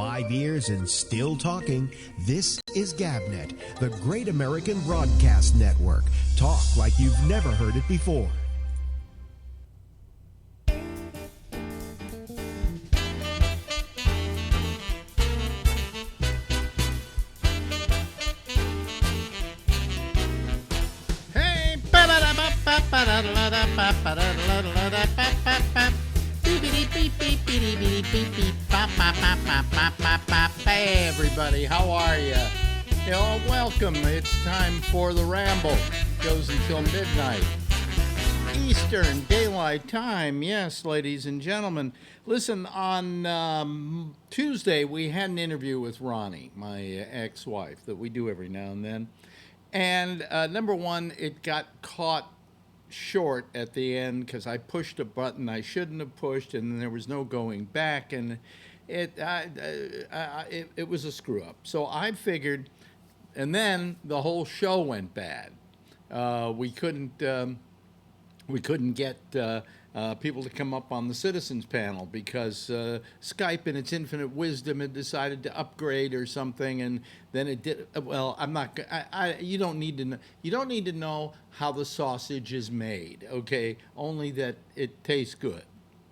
5 years and still talking. This is GabNet, the Great American Broadcast Network. Talk like you've never heard it before. Hey everybody, how are you? Welcome. It's time for the Ramble. Goes until midnight. Eastern Daylight Time. Yes, ladies and gentlemen. Listen, on Tuesday we had an interview with Ronnie, my ex-wife, that we do every now and then. And number one, it got caught short at the end because I pushed a button I shouldn't have pushed, and there was no going back, and it was a screw up. So I figured, and then the whole show went bad. We couldn't get people to come up on the citizens panel because Skype, in its infinite wisdom, had decided to upgrade or something, and then it did. Well, I'm not. You don't need to know. You don't need to know how the sausage is made. Okay, only that it tastes good.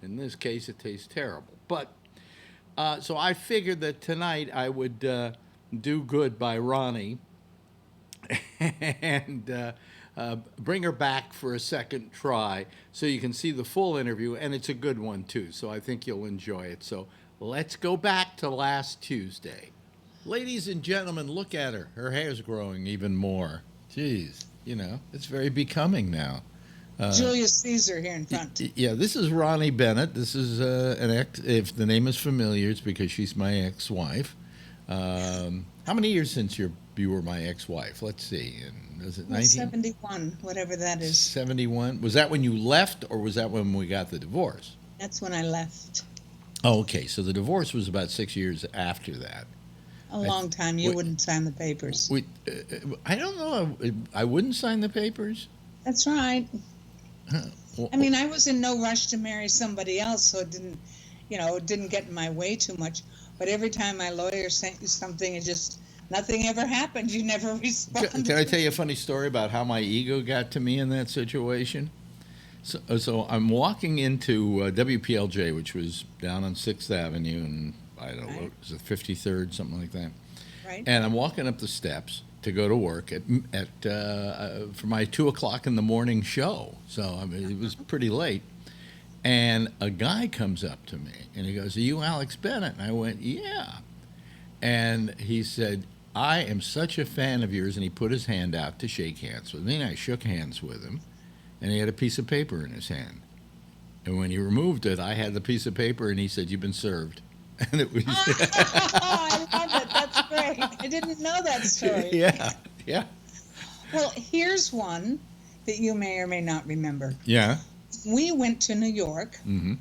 In this case, it tastes terrible. But so I figured that tonight I would do good by Ronnie and bring her back for a second try so you can see the full interview, and it's a good one too, so I think you'll enjoy it. So let's go back to last Tuesday. Ladies and gentlemen, look at her. Her hair's growing even more. Jeez, it's very becoming now. Julius Caesar here in front. Yeah, this is Ronnie Bennett. This is an ex. If the name is familiar, it's because she's my ex-wife. How many years since you were my ex-wife? Let's see. Was it 71, whatever that is. 71. Was that when you left, or was that when we got the divorce? That's when I left. Oh, okay. So the divorce was about 6 years after that. A long time. You wouldn't sign the papers. I don't know. I wouldn't sign the papers? That's right. Huh. Well, I mean, I was in no rush to marry somebody else, so it didn't get in my way too much. But every time my lawyer sent you something, nothing ever happened. You never responded. Can I tell you a funny story about how my ego got to me in that situation? So I'm walking into WPLJ, which was down on 6th Avenue, and I don't know, it was the 53rd, something like that. Right. And I'm walking up the steps to go to work for my 2 o'clock in the morning show. So I mean, it was pretty late. And a guy comes up to me, and he goes, "Are you Alex Bennett?" And I went, "Yeah." And he said, "I am such a fan of yours," and he put his hand out to shake hands with me, and I shook hands with him, and he had a piece of paper in his hand. And when he removed it, I had the piece of paper, and he said, "You've been served." And it was... I love it. That's great. I didn't know that story. Yeah. Well, here's one that you may or may not remember. Yeah. We went to New York Mm-hmm.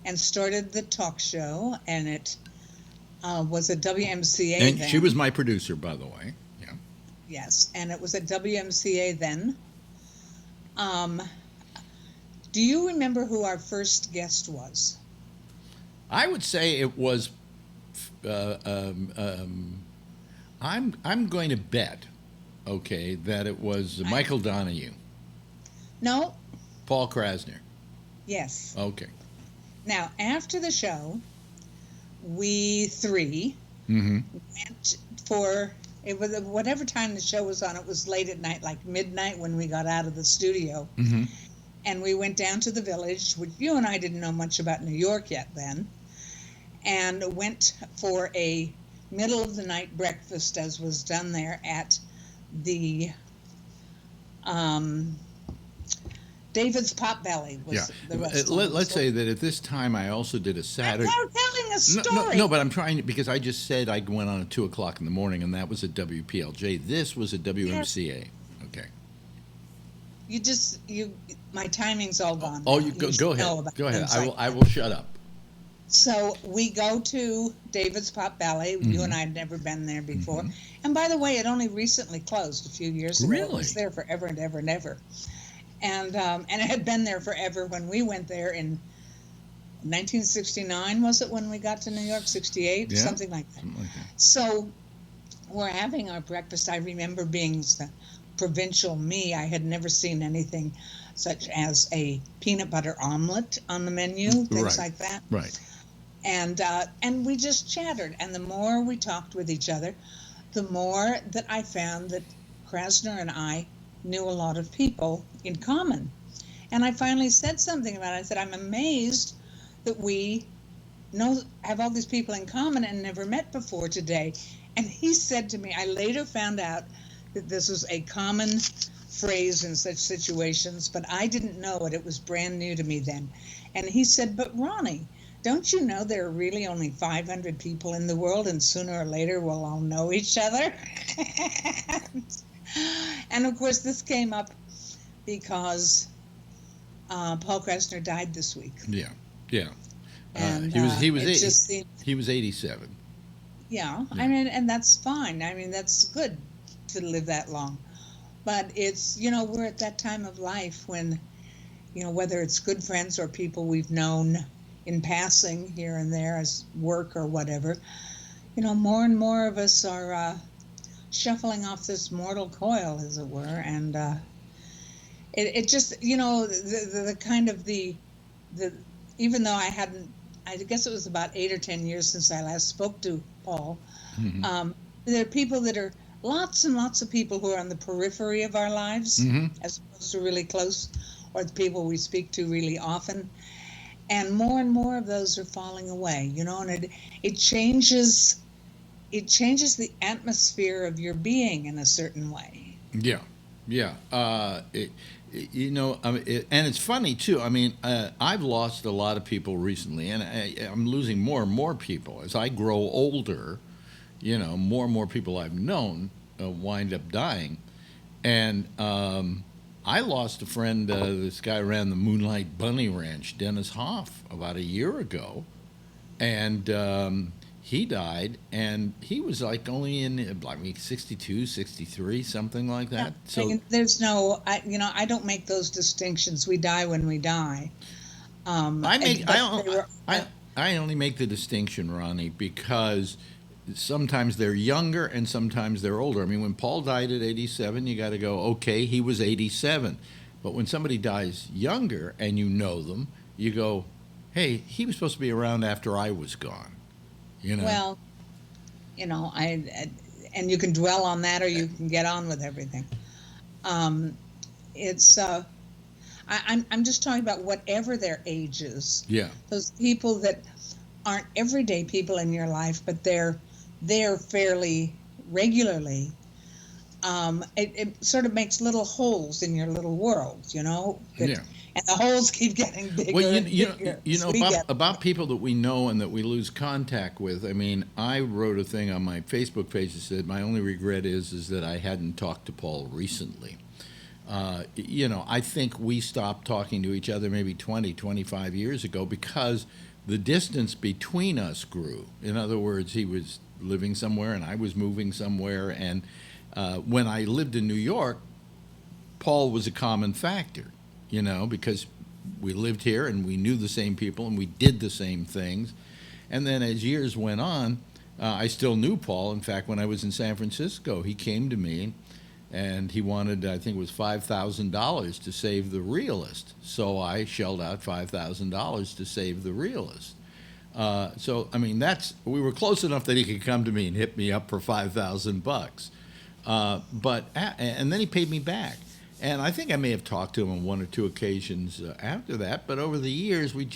And started the talk show, and it was a WMCA And then. she was my producer, by the way. Yeah. Yes, and it was a WMCA then. Do you remember who our first guest was? I would say it was... I'm going to bet, okay, that it was Michael Donahue. No. Paul Krasner. Yes. Okay. Now, after the show, we three went for, it was whatever time the show was on, it was late at night, like midnight when we got out of the studio. Mm-hmm. And we went down to the Village, which you and I didn't know much about New York yet then, and went for a middle of the night breakfast, as was done there at the David's Potbelly was the restaurant. Let's say that at this time I also did a Saturday... I'm telling a story. No, but I'm trying to... Because I just said I went on at 2 o'clock in the morning, and that was at WPLJ. This was at WMCA. Yes. Okay. My timing's all gone. Oh, go ahead. Go ahead. I will shut up. So we go to David's Potbelly. Mm-hmm. You and I had never been there before. Mm-hmm. And by the way, it only recently closed a few years ago. Really? It was there forever and ever and ever. And it had been there forever when we went there in 1969, was it when we got to New York? 68, Yeah, something like that. something like that. So we're having our breakfast. I remember being the provincial me. I had never seen anything such as a peanut butter omelet on the menu, things like that. Right. And we just chattered. And the more we talked with each other, the more that I found that Krasner and I knew a lot of people in common. And I finally said something about it. I said, I'm amazed that we have all these people in common and never met before today. And he said to me, I later found out that this was a common phrase in such situations, but I didn't know it. It was brand new to me then. And he said, but Ronnie, don't you know there are really only 500 people in the world, and sooner or later we'll all know each other? And of course, this came up because Paul Krasner died this week. Yeah. And he was 87. Yeah, I mean, and that's fine. I mean, that's good to live that long. But it's, we're at that time of life when, whether it's good friends or people we've known in passing here and there as work or whatever, more and more of us are shuffling off this mortal coil, as it were. And it just, the kind of the even though I guess it was about 8 or 10 years since I last spoke to Paul. Mm-hmm. There are people that are lots and lots of people who are on the periphery of our lives, as opposed to really close, or the people we speak to really often. And more of those are falling away, and it changes the atmosphere of your being in a certain way. Yeah. And it's funny too. I mean, I've lost a lot of people recently, and I'm losing more and more people as I grow older. More and more people I've known wind up dying, and I lost a friend. This guy ran the Moonlight Bunny Ranch, Dennis Hoff, about a year ago, and he died, and he was like only in 62, 63, something like that. Yeah, So there's no, I don't make those distinctions. We die when we die. I only make the distinction, Ronnie, because sometimes they're younger and sometimes they're older. I mean, when Paul died at 87, you got to go, okay, he was 87. But when somebody dies younger and you know them, you go, hey, he was supposed to be around after I was gone. Well, and you can dwell on that, or you can get on with everything. I'm just talking about whatever their age is. Yeah. Those people that aren't everyday people in your life, but they're fairly regularly. It sort of makes little holes in your little world, Yeah. And the holes keep getting bigger. Well, and bigger about people that we know and that we lose contact with. I mean, I wrote a thing on my Facebook page that said my only regret is that I hadn't talked to Paul recently. I think we stopped talking to each other maybe 20, 25 years ago because the distance between us grew. In other words, he was living somewhere and I was moving somewhere. And when I lived in New York, Paul was a common factor, because we lived here and we knew the same people and we did the same things. And then as years went on, I still knew Paul. In fact, when I was in San Francisco, he came to me and he wanted, I think it was $5,000 to save the realist. So I shelled out $5,000 to save the realist. So, I mean, we were close enough that he could come to me and hit me up for $5,000. And then he paid me back. And I think I may have talked to him on one or two occasions after that, but over the years, we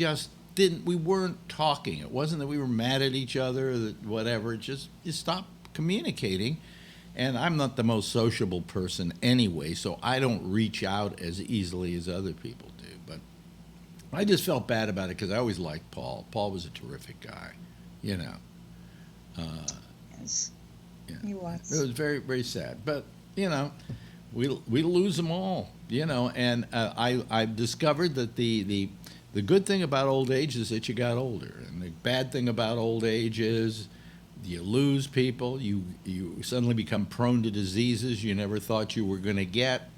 weren't talking. It wasn't that we were mad at each other or whatever. It just, you stopped communicating. And I'm not the most sociable person anyway, so I don't reach out as easily as other people do. But I just felt bad about it because I always liked Paul. Paul was a terrific guy, Yes, Yeah. he was. It was very, very sad. But, we lose them all, and I've discovered that the good thing about old age is that you got older. And the bad thing about old age is you lose people. You suddenly become prone to diseases you never thought you were going to get.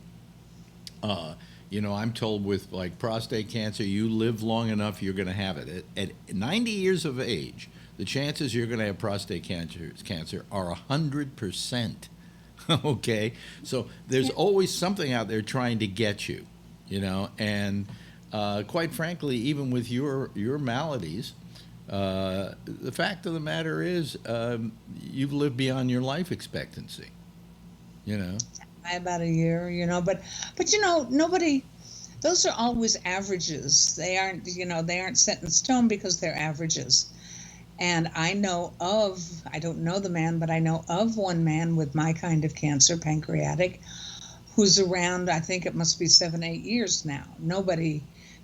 I'm told with like prostate cancer, you live long enough, you're going to have it. At 90 years of age, the chances you're going to have prostate cancer are 100%. Okay? So there's always something out there trying to get you, and quite frankly, even with your maladies, the fact of the matter is you've lived beyond your life expectancy, By about a year, but nobody, those are always averages. They aren't set in stone because they're averages. And I don't know the man, but I know of one man with my kind of cancer, pancreatic, who's around, I think it must be 7, 8 years now.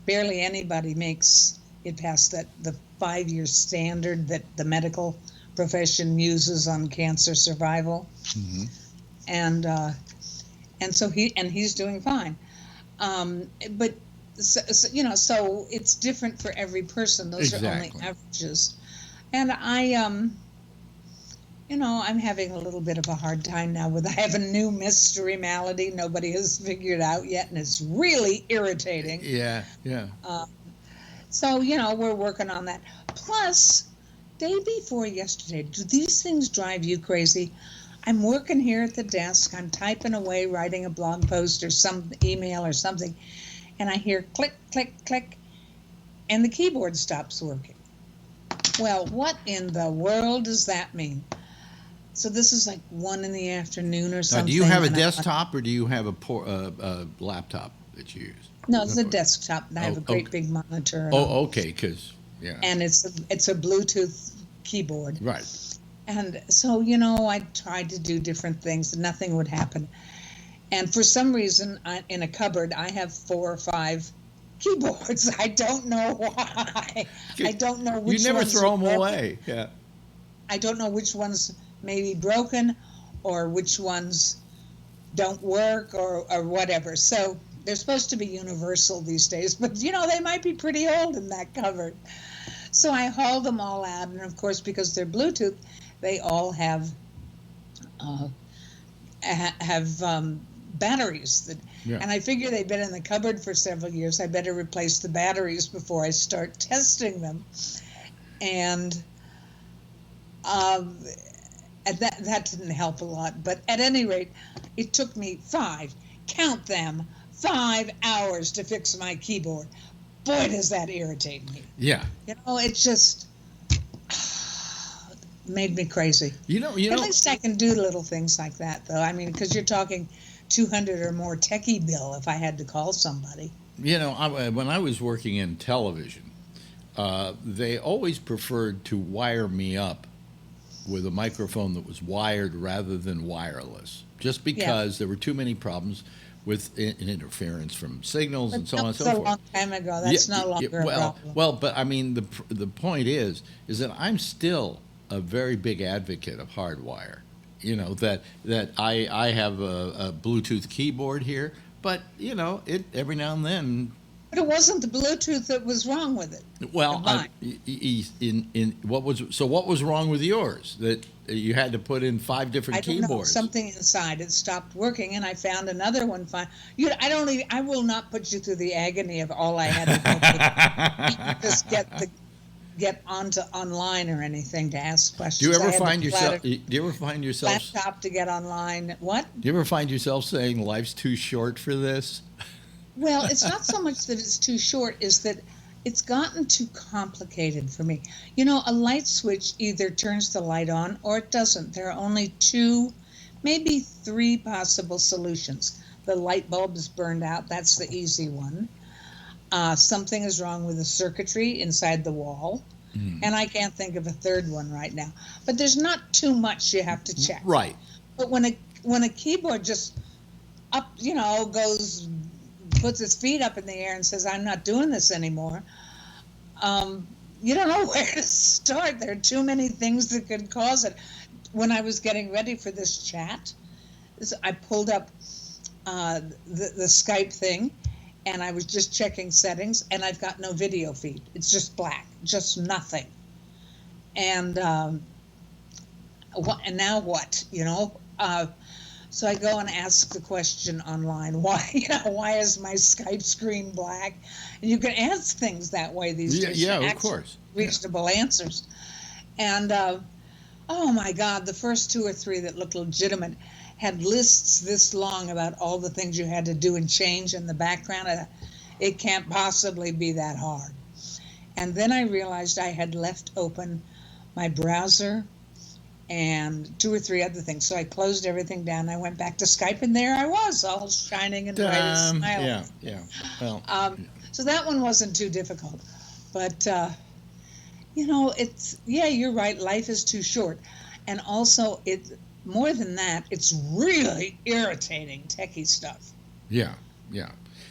Barely anybody makes it past the 5-year standard that the medical profession uses on cancer survival. Mm-hmm. And so he's doing fine. But so it's different for every person. Those are only averages. And I'm having a little bit of a hard time now I have a new mystery malady nobody has figured out yet, and it's really irritating. Yeah. So, we're working on that. Plus, day before yesterday, do these things drive you crazy? I'm working here at the desk. I'm typing away, writing a blog post or some email or something, and I hear click, click, click, and the keyboard stops working. Well, what in the world does that mean? So this is like 1 PM or something. Now, do you have a desktop or do you have a laptop that you use? No, it's a desktop. I have a great big monitor. Oh, okay, because, yeah. And it's a Bluetooth keyboard. Right. And so, I tried to do different things. Nothing would happen. And for some reason, in a cupboard, I have 4 or 5 keyboards. I don't know why. I don't know which ones. You never throw them away. Yeah. I don't know which ones may be broken or which ones don't work or whatever. So they're supposed to be universal these days, but they might be pretty old in that cupboard. So I hauled them all out, and of course, because they're Bluetooth, they all have batteries. And I figure they've been in the cupboard for several years. I better replace the batteries before I start testing them. And that didn't help a lot. But at any rate, it took me 5 hours to fix my keyboard. Boy, does that irritate me. Yeah. It just made me crazy. At least I can do little things like that, though. I mean, because you're talking 200 or more techie bill if I had to call somebody. When I was working in television, they always preferred to wire me up with a microphone that was wired rather than wireless, just because there were too many problems with interference from signals and so on and so forth. That's a long time ago. That's no longer a problem. Well, but I mean, the point is that I'm still a very big advocate of hardwire. That I have a Bluetooth keyboard here, but it every now and then. But it wasn't the Bluetooth that was wrong with it. Well, what was wrong with yours that you had to put in 5 different keyboards? I don't know, something inside it stopped working, and I found another one fine. I will not put you through the agony of all I had to do. Just get onto online or anything to ask questions. Do you ever find yourself laptop to get online? What? Do you ever find yourself saying life's too short for this? Well, it's not so much that it's too short, is that it's gotten too complicated for me. A light switch either turns the light on or it doesn't. There are only 2, maybe 3 possible solutions. The light bulb is burned out. That's the easy one. Something is wrong with the circuitry inside the wall. And I can't think of a third one right now. But there's not too much you have to check. Right. But when a keyboard just puts its feet up in the air and says, I'm not doing this anymore, you don't know where to start. There are too many things that could cause it. When I was getting ready for this chat, I pulled up the Skype thing, and I was just checking settings, and I've got no video feed. It's just black, just nothing. And now what? So I go and ask the question online, why is my Skype screen black? And you can ask things that way these days. Yeah, of course. Reasonable answers. And, oh my God, the first 2 or 3 that looked legitimate had lists this long about all the things you had to do and change in the background. It can't possibly be that hard. And then I realized I had left open my browser and 2 or 3 other things. So I closed everything down. I went back to Skype, and there I was, all shining and bright and smiling. Yeah. Well, so that one wasn't too difficult. But, you're right. Life is too short. And also, more than that, it's really irritating techie stuff. Yeah.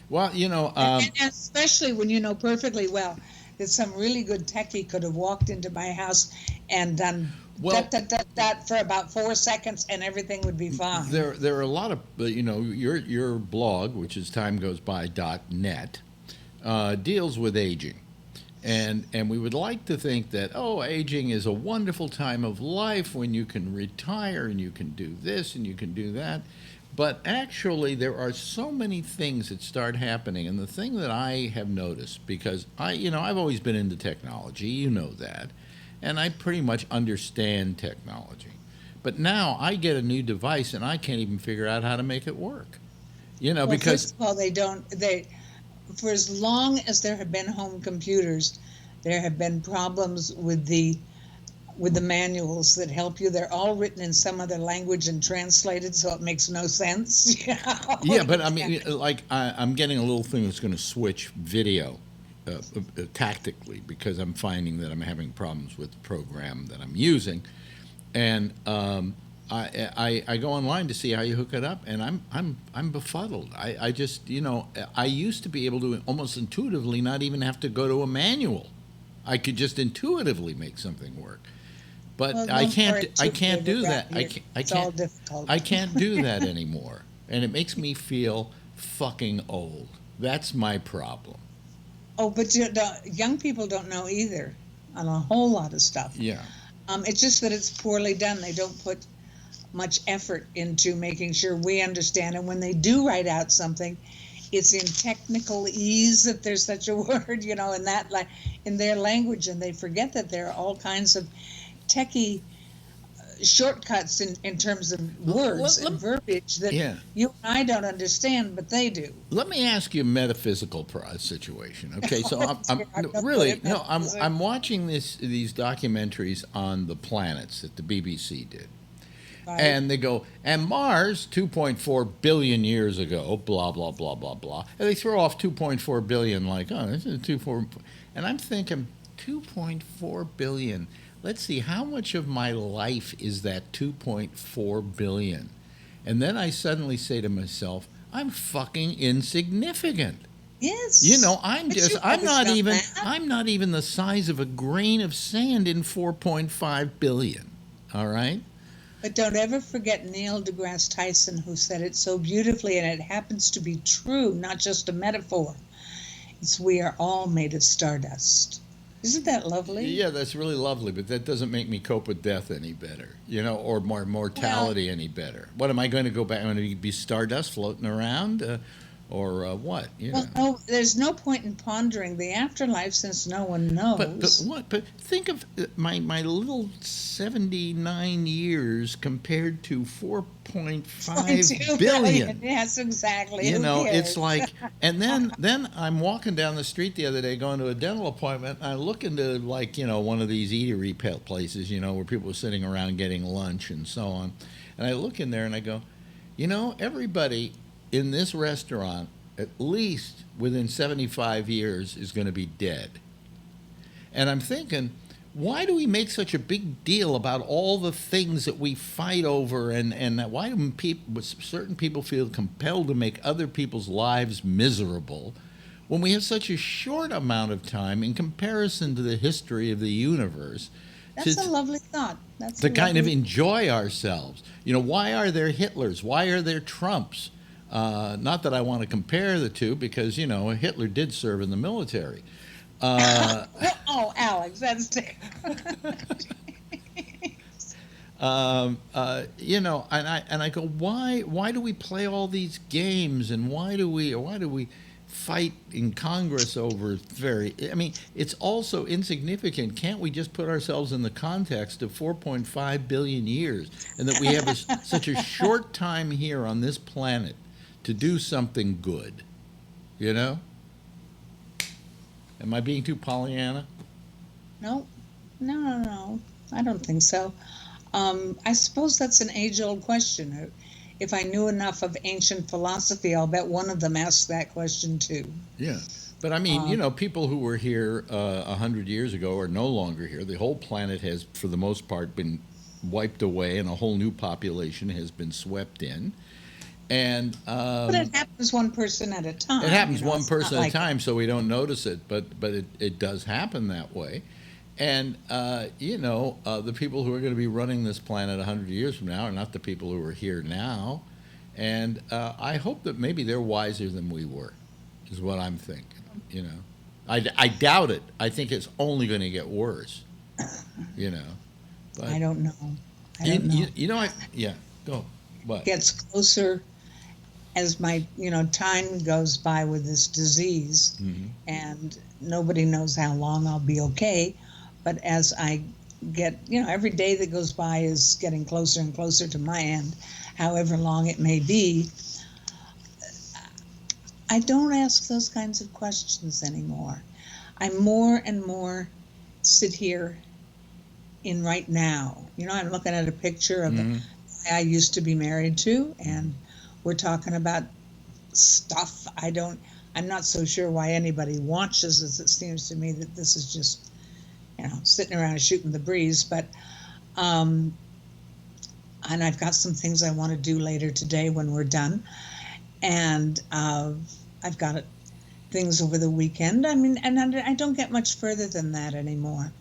Well, and especially when you know perfectly well that some really good techie could have walked into my house and done that for about 4 seconds, and everything would be fine. There are a lot of, your blog, which is timegoesby.net, deals with aging. And we would like to think that, aging is a wonderful time of life when you can retire and you can do this and you can do that. But actually, there are so many things that start happening. And the thing that I have noticed, because I've always been into technology, you know that, and I pretty much understand technology. But now I get a new device and I can't even figure out how to make it work. Because first of all, for as long as there have been home computers, there have been problems with the manuals that help you. They're all written in some other language and translated, so it makes no sense. Yeah, but I mean, I'm getting a little thing that's going to switch video tactically, because I'm finding that I'm having problems with the program that I'm using, and I go online to see how you hook it up, and I'm befuddled. I just I used to be able to almost intuitively not even have to go to a manual. I could just intuitively make something work. But I can't do that. I can't do that anymore, and it makes me feel fucking old. That's my problem. Oh, but young people don't know either on a whole lot of stuff. Yeah. It's just that it's poorly done. They don't put much effort into making sure we understand. And when they do write out something, it's in technical ease, if there's such a word, in their language, and they forget that there are all kinds of techie shortcuts in terms of words and verbiage that you and I don't understand, but they do. Let me ask you a metaphysical situation. Okay, so I'm watching these documentaries on the planets that the BBC did. Right. And they go, and Mars 2.4 billion years ago, blah, blah, blah, blah, blah. And they throw off 2.4 billion like, this is 2.4. And I'm thinking, 2.4 billion. Let's see, how much of my life is that 2.4 billion? And then I suddenly say to myself, I'm fucking insignificant. Yes. I'm not even the size of a grain of sand in 4.5 billion. All right? But don't ever forget Neil deGrasse Tyson, who said it so beautifully, and it happens to be true, not just a metaphor. It's we are all made of stardust. Isn't that lovely? Yeah, that's really lovely, but that doesn't make me cope with death any better, or more mortality any better. What, am I going to go back? I'm going to be stardust floating around, or what? Well, no, there's no point in pondering the afterlife since no one knows. But what? But think of my little 79 years compared to 4.5 billion. Yes, exactly. It's like, and then I'm walking down the street the other day going to a dental appointment. And I look into one of these eatery places, where people are sitting around getting lunch and so on. And I look in there and I go, everybody in this restaurant, at least within 75 years, is going to be dead. And I'm thinking, why do we make such a big deal about all the things that we fight over, and why do certain people feel compelled to make other people's lives miserable when we have such a short amount of time in comparison to the history of the universe? That's a lovely thought. To kind of enjoy ourselves. Why are there Hitlers? Why are there Trumps? Not that I want to compare the two, because, Hitler did serve in the military. Oh, Alex, that's And I go, why do we play all these games, and why do we fight in Congress over I mean, it's also insignificant. Can't we just put ourselves in the context of 4.5 billion years, and that we have such a short time here on this planet to do something good? You know? Am I being too Pollyanna? No, no. I don't think so. I suppose that's an age-old question. If I knew enough of ancient philosophy, I'll bet one of them asked that question too. Yeah. But I mean, people who were here 100 years ago are no longer here. The whole planet has, for the most part, been wiped away, and a whole new population has been swept in. And but it happens one person at a time. It happens one person at a time, so we don't notice it. But it does happen that way. And, the people who are going to be running this planet 100 years from now are not the people who are here now. And I hope that maybe they're wiser than we were, is what I'm thinking, I doubt it. I think it's only going to get worse, But I don't know. Yeah, go. What? Gets closer as my, time goes by with this disease, and nobody knows how long I'll be okay. But as I get, every day that goes by is getting closer and closer to my end, however long it may be. I don't ask those kinds of questions anymore. I more and more sit here in right now. I'm looking at a picture of the guy I used to be married to, and we're talking about stuff I'm not so sure why anybody watches this. It seems to me that this is just sitting around shooting the breeze, but and I've got some things I want to do later today when we're done, and I've got things over the weekend. I mean, and I don't get much further than that anymore.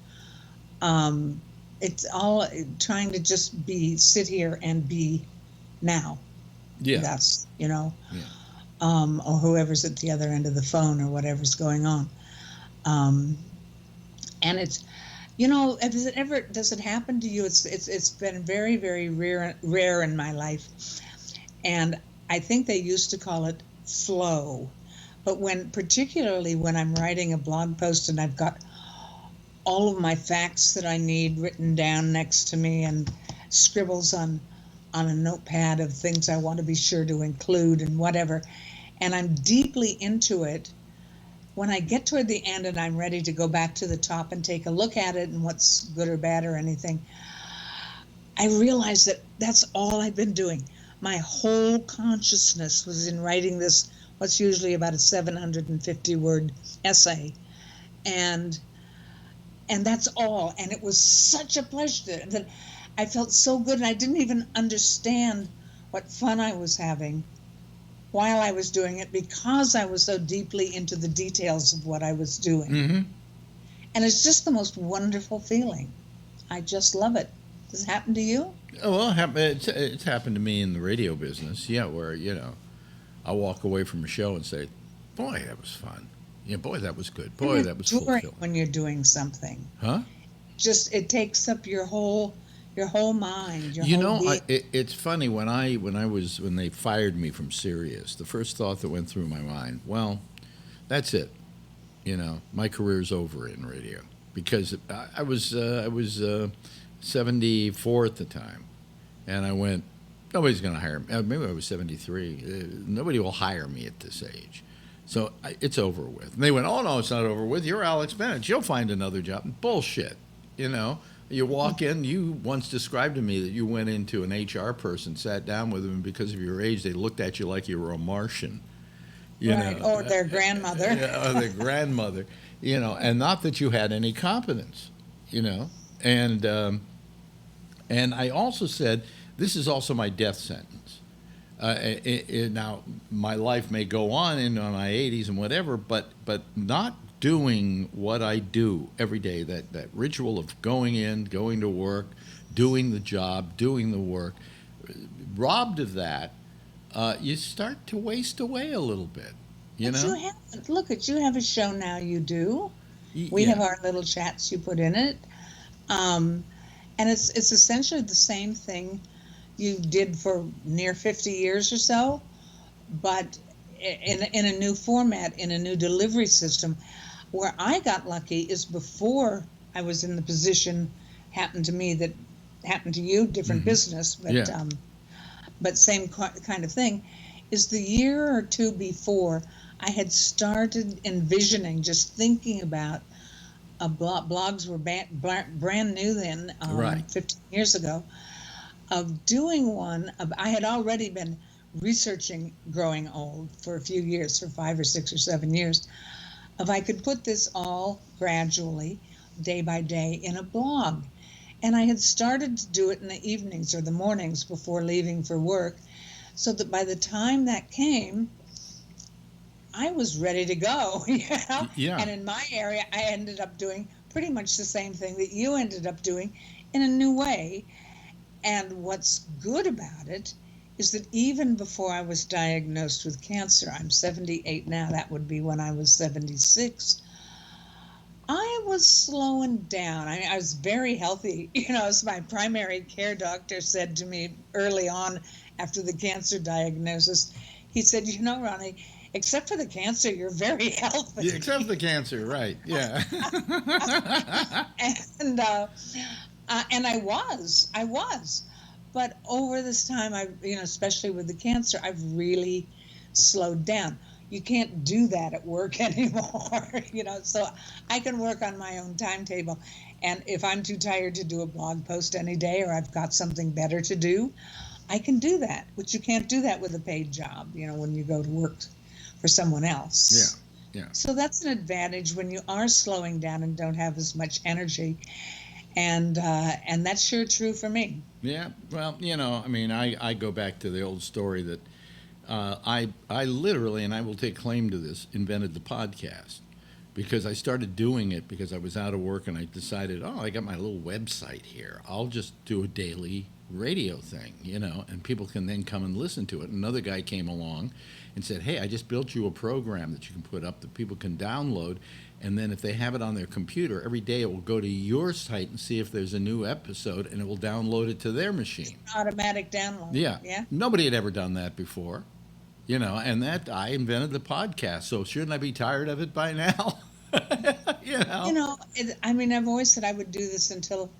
It's all trying to just sit here and be now. Yeah. That's, or whoever's at the other end of the phone or whatever's going on. And it's, does it happen to you? It's been very, very rare in my life. And I think they used to call it flow. But particularly when I'm writing a blog post and I've got all of my facts that I need written down next to me and scribbles on a notepad of things I want to be sure to include and whatever, and I'm deeply into it, when I get toward the end and I'm ready to go back to the top and take a look at it and what's good or bad or anything, I realize that that's all I've been doing. My whole consciousness was in writing this, what's usually about a 750-word essay. And that's all. And it was such a pleasure that I felt so good, and I didn't even understand what fun I was having while I was doing it, because I was so deeply into the details of what I was doing. Mm-hmm. And it's just the most wonderful feeling. I just love it. Does it happen to you? Oh, well, it's happened to me in the radio business, where, I walk away from a show and say, boy, that was fun. Yeah, boy, that was good. Boy, that was fulfilling. When you're doing something. Huh? Just, it takes up your whole mind, your whole being. It's funny, when they fired me from Sirius, the first thought that went through my mind, well, that's it. My career's over in radio, because I was 74 at the time, and I went, nobody's going to hire me. Maybe I was 73. Nobody will hire me at this age. So it's over with. And they went, oh, no, it's not over with. You're Alex Bennett. You'll find another job. Bullshit, You walk in, you once described to me that you went into an HR person, sat down with them, and because of your age, they looked at you like you were a Martian. Right. Or their grandmother. Or their grandmother, and not that you had any competence, And I also said, this is also my death sentence. Now, my life may go on into my 80s and whatever, but not doing what I do every day, that ritual of going in, going to work, doing the job, doing the work, robbed of that, you start to waste away a little bit, But you haven't. Look at you have a show now, you do. We have our little chats you put in it. And And it's essentially the same thing you did for near 50 years or so, but in a new format, in a new delivery system. Where I got lucky is before I was in the position happened to me that happened to you, different business, but same kind of thing, is the year or two before I had started envisioning, just thinking about blogs were brand new then, 15 years ago, of doing one. I had already been researching growing old for a few years, for 5 or 6 or 7 years, if I could put this all gradually, day by day, in a blog. And I had started to do it in the evenings or the mornings before leaving for work, so that by the time that came, I was ready to go. Yeah. And in my area, I ended up doing pretty much the same thing that you ended up doing in a new way. And what's good about it is that even before I was diagnosed with cancer, I'm 78 now, that would be when I was 76, I was slowing down. I was very healthy. As my primary care doctor said to me early on after the cancer diagnosis, he said, Ronnie, except for the cancer, you're very healthy. Yeah, except for the cancer, right, yeah. And I was. But over this time, especially with the cancer, I've really slowed down. You can't do that at work anymore, so I can work on my own timetable. And if I'm too tired to do a blog post any day, or I've got something better to do, I can do that, which you can't do that with a paid job, when you go to work for someone else. Yeah. So that's an advantage when you are slowing down and don't have as much energy. And that's sure true for me. Yeah, well, I go back to the old story that I literally, and I will take claim to this, invented the podcast, because I started doing it because I was out of work and I decided, I got my little website here. I'll just do a daily radio thing, and people can then come and listen to it. Another guy came along and said, hey, I just built you a program that you can put up that people can download. And then if they have it on their computer, every day it will go to your site and see if there's a new episode, and it will download it to their machine. Automatic download. Yeah. Nobody had ever done that before, and that I invented the podcast. So shouldn't I be tired of it by now? I've always said I would do this until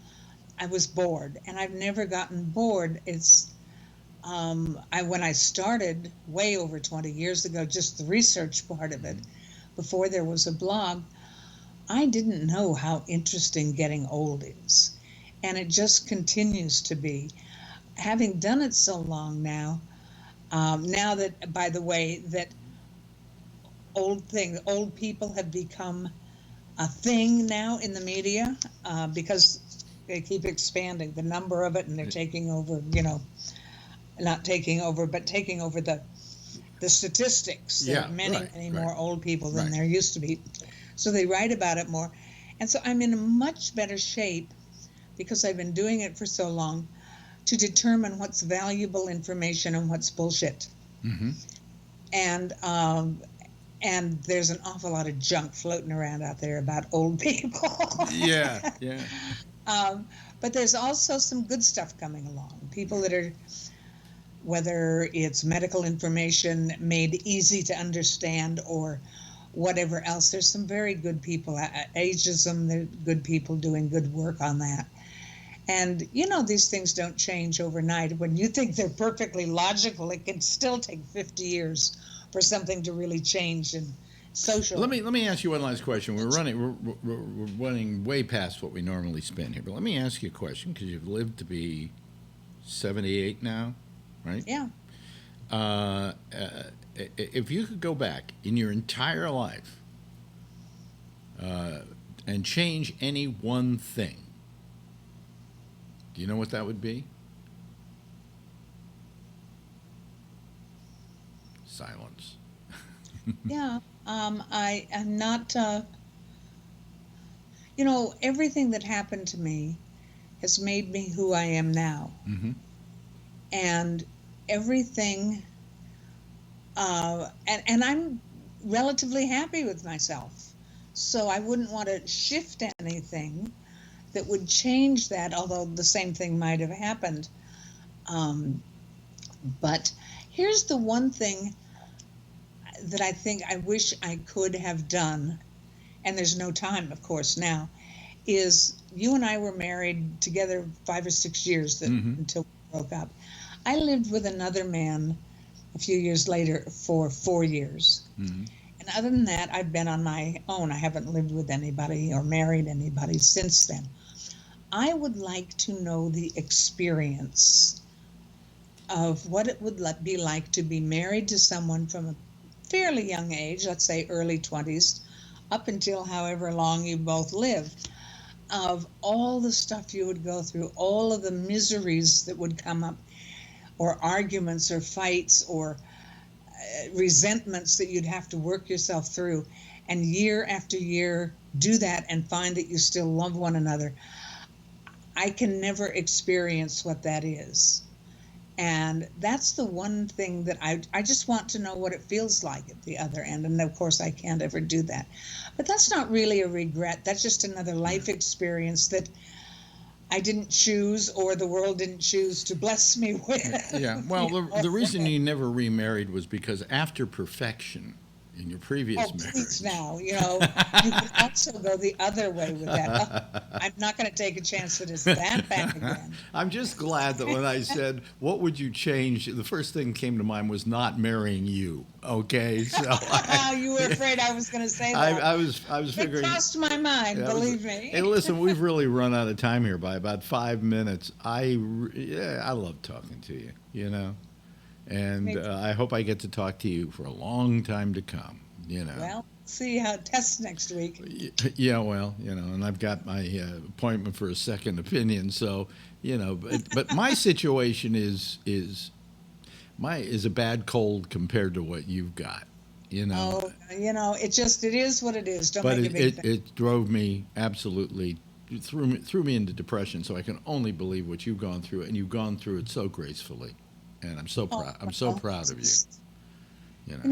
I was bored, and I've never gotten bored. It's when I started way over 20 years ago, just the research part of it, before there was a blog, I didn't know how interesting getting old is. And it just continues to be. Having done it so long now that, by the way, that old people have become a thing now in the media, because they keep expanding the number of it, and they're taking over, not taking over, but taking over the statistics. There are many more old people than there used to be. So they write about it more. And so I'm in a much better shape, because I've been doing it for so long, to determine what's valuable information and what's bullshit. Mm-hmm. And there's an awful lot of junk floating around out there about old people. Yeah. But there's also some good stuff coming along. People that are, whether it's medical information made easy to understand or whatever else, there's some very good people. Ageism, there are good people doing good work on that. And, these things don't change overnight. When you think they're perfectly logical, it can still take 50 years for something to really change in social. Let me ask you one last question. We're running way past what we normally spend here, but let me ask you a question, because you've lived to be 78 now, right? Yeah. If you could go back in your entire life and change any one thing, do you know what that would be? Silence. Yeah. I am not, everything that happened to me has made me who I am now. Mm-hmm. And everything, and I'm relatively happy with myself. So I wouldn't want to shift anything that would change that, although the same thing might have happened. But here's the one thing that I think I wish I could have done, and there's no time, of course, now, is you and I were married together 5 or 6 years until we broke up. I lived with another man a few years later for 4 years. And other than that, I've been on my own. I haven't lived with anybody or married anybody since then. I would like to know the experience of what it would be like to be married to someone from a fairly young age, let's say early 20s, up until however long you both lived, of all the stuff you would go through, all of the miseries that would come up, or arguments or fights or resentments that you'd have to work yourself through, and year after year do that and find that you still love one another. I can never experience what that is. And that's the one thing that I just want to know what it feels like at the other end. And of course, I can't ever do that. But that's not really a regret. That's just another life experience that I didn't choose, or the world didn't choose to bless me with. Yeah. Well, the reason you never remarried was because after perfection in your previous marriage. Please now, you can also go the other way with that. I'm not going to take a chance that it's that bad again. I'm just glad that when I said, what would you change, the first thing that came to mind was not marrying you. Okay, so you were afraid I was going to say that. I was figuring. It crossed my mind, believe me. Hey, listen, we've really run out of time here by about 5 minutes. I love talking to you, and I hope I get to talk to you for a long time to come. Well, see how it tests next week. Yeah, well, and I've got my appointment for a second opinion, so but my situation is a bad cold compared to what you've got. Oh, it is what it is. Don't but make a big thing. It drove me absolutely, threw me into depression. So I can only believe what you've gone through, and you've gone through it so gracefully, and I'm so proud. I'm so proud of you.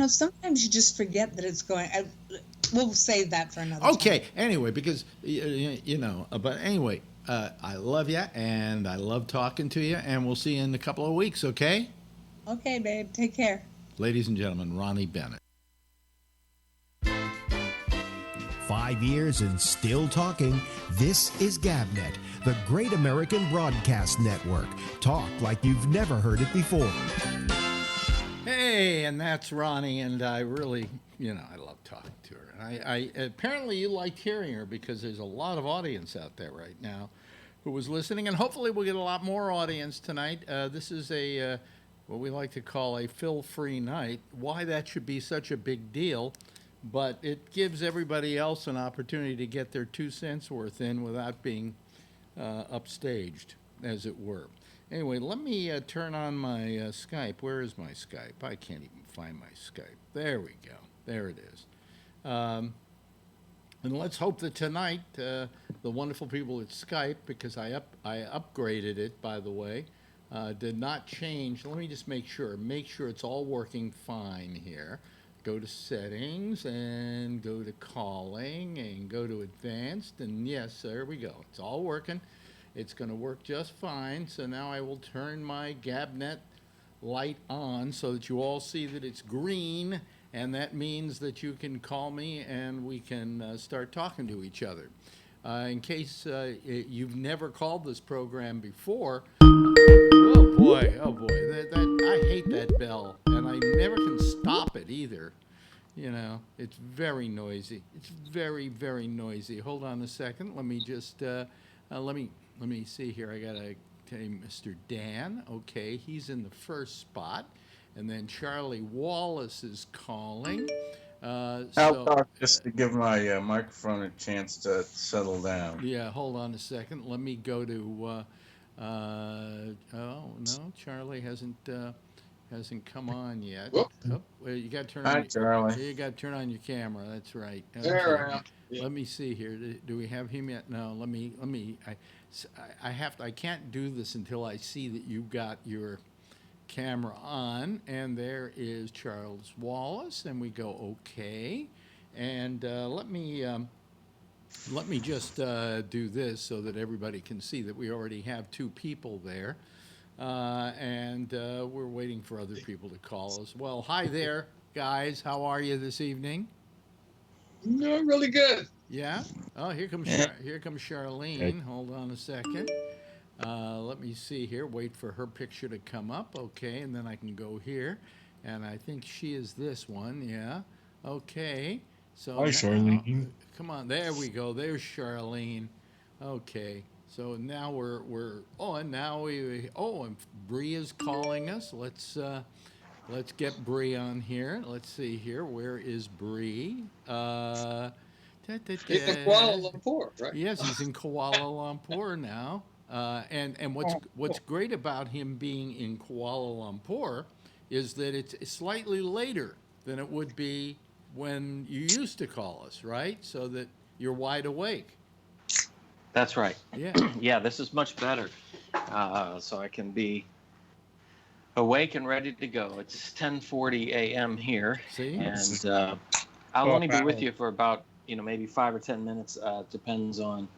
Sometimes you just forget that it's going. We'll save that for another time. Okay. Anyway, because but anyway, I love you, and I love talking to you, and we'll see you in a couple of weeks. Okay. Okay, babe. Take care. Ladies and gentlemen, Ronnie Bennett. 5 years and still talking. This is GabNet, the Great American Broadcast Network. Talk like you've never heard it before. Hey, and that's Ronnie, and I really, I love talking to her. And I apparently you liked hearing her, because there's a lot of audience out there right now who was listening, and hopefully we'll get a lot more audience tonight. This is a what we like to call a fill-free night. Why that should be such a big deal, but it gives everybody else an opportunity to get their 2 cents worth in without being upstaged, as it were. Anyway, let me turn on my Skype. Where is my Skype? I can't even find my Skype. There we go. There it is. And let's hope that tonight, the wonderful people at Skype, because I upgraded it, by the way, did not change. Let me just make sure it's all working fine here. Go to settings and go to calling and go to advanced, and yes, there we go. It's all working. It's going to work just fine. So now I will turn my GabNet light on so that you all see that it's green, and that means that you can call me and we can start talking to each other. In case you've never called this program before, oh boy, I hate that bell, and I never can stop it either. It's very noisy. It's very, very noisy. Hold on a second. Let me just let me see here. I got to tell you, Mr. Dan. Okay, he's in the first spot. And then Charlie Wallace is calling. Just to give my microphone a chance to settle down. Yeah, hold on a second. Let me go to... oh, no, Charlie hasn't come on yet. Oh, you got to turn on. Charlie. You got to turn on your camera. That's right. Okay. There. Let me see here. Do we have him yet? No. Let me. I can't do this until I see that you've got your camera on. And there is Charles Wallace, and we go okay. And let me Let me just do this so that everybody can see that we already have 2 people there. And we're waiting for other people to call us. Well, hi there, guys. How are you this evening? No, really good. Yeah? Oh, here comes Charlene. Hold on a second. Let me see here. Wait for her picture to come up. Okay, and then I can go here. And I think she is this one. Yeah. Okay. So hi, Charlene. Come on. There we go. There's Charlene. Okay. So now and Bree is calling us. Let's get Bree on here. Let's see here. Where is Bree? He's in Kuala Lumpur, right? Yes, he's in Kuala Lumpur now. And what's great about him being in Kuala Lumpur is that it's slightly later than it would be when you used to call us, right? So that you're wide awake. That's right. Yeah. Yeah, this is much better. So I can be awake and ready to go. It's 10:40 a.m. here. See? And I'll only be with you for about, maybe 5 or 10 minutes. Depends on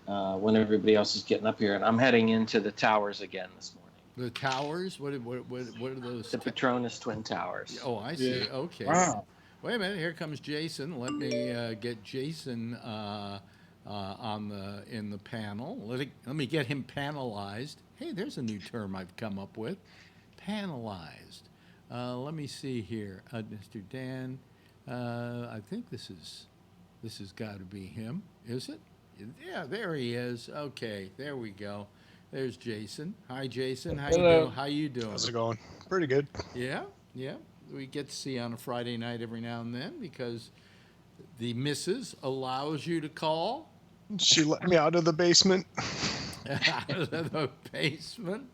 when everybody else is getting up here. And I'm heading into the towers again this morning. The towers? What are those? The Petronas Twin Towers. Oh, I see. Yeah. Okay. Wow. Wait a minute. Here comes Jason. Let me get Jason in the panel. Let me get him panelized. Hey, there's a new term I've come up with. Panelized. Let me see here. Mr. Dan. I think this has got to be him. Is it? Yeah, there he is. Okay, there we go. There's Jason. Hi, Jason. How you doing? How you doing? How's it going? Pretty good. Yeah. We get to see you on a Friday night every now and then because the missus allows you to call. She let me out of the basement. Out of the basement?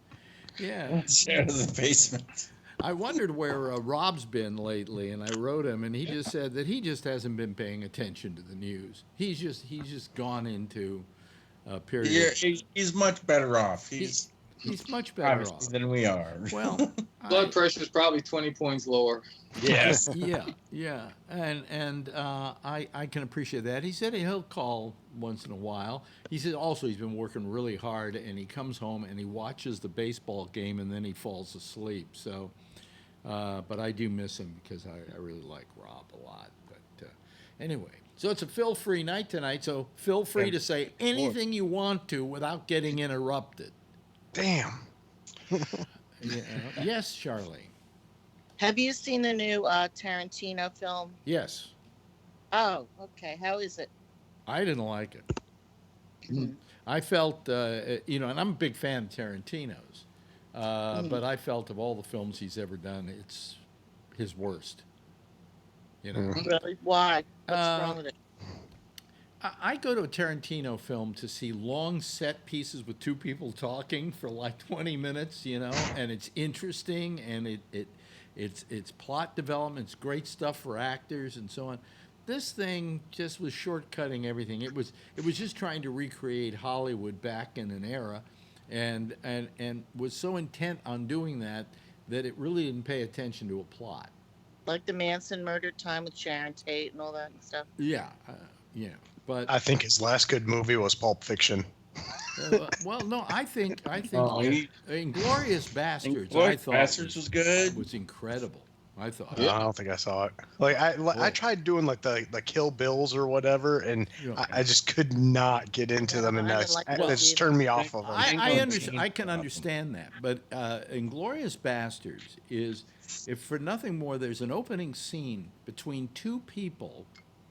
Yeah. Out of the basement. I wondered where Rob's been lately, and I wrote him, and he just said that he just hasn't been paying attention to the news. He's just gone into a period. Yeah, he's much better off. He's much better off than we are. Well, blood pressure is probably 20 points lower. Yes. Yeah, and I can appreciate that. He said he'll call once in a while. He said also he's been working really hard, and he comes home and he watches the baseball game, and then he falls asleep. So, but I do miss him because I really like Rob a lot. But anyway, so it's a feel-free night tonight. So feel free to say anything you want to without getting interrupted. Damn. Yes, Charlie. Have you seen the new Tarantino film? Yes. Oh, okay. How is it? I didn't like it. I felt, and I'm a big fan of Tarantino's, but I felt of all the films he's ever done, it's his worst. Really? Why? What's wrong with it? I go to a Tarantino film to see long set pieces with 2 people talking for like 20 minutes, and it's interesting, and it's plot development, it's great stuff for actors and so on. This thing just was shortcutting everything. It was just trying to recreate Hollywood back in an era, and was so intent on doing that it really didn't pay attention to a plot. Like the Manson murder time with Sharon Tate and all that and stuff. Yeah. But I think his last good movie was Pulp Fiction. Well, no, I think Inglourious Bastards. Inglourious I thought Bastards was good. Was incredible. I thought. I don't think I saw it. Like I tried doing like the Kill Bills or whatever, and I just could not get into them, and that just turned me off of them. I can understand that, but Inglourious Bastards is, if for nothing more, there's an opening scene between 2 people.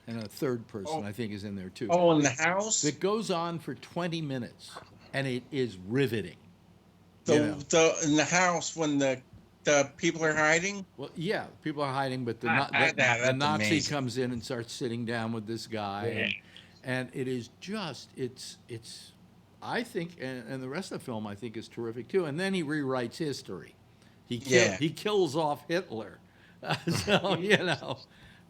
And a third person, I think, is in there, too. Oh, in the house? It goes on for 20 minutes, and it is riveting. In the house when the people are hiding? Well, yeah, people are hiding, but the Nazi amazing. Comes in and starts sitting down with this guy. And it is just, it's I think, and the rest of the film, I think, is terrific, too. And then he rewrites history. He kills off Hitler. So,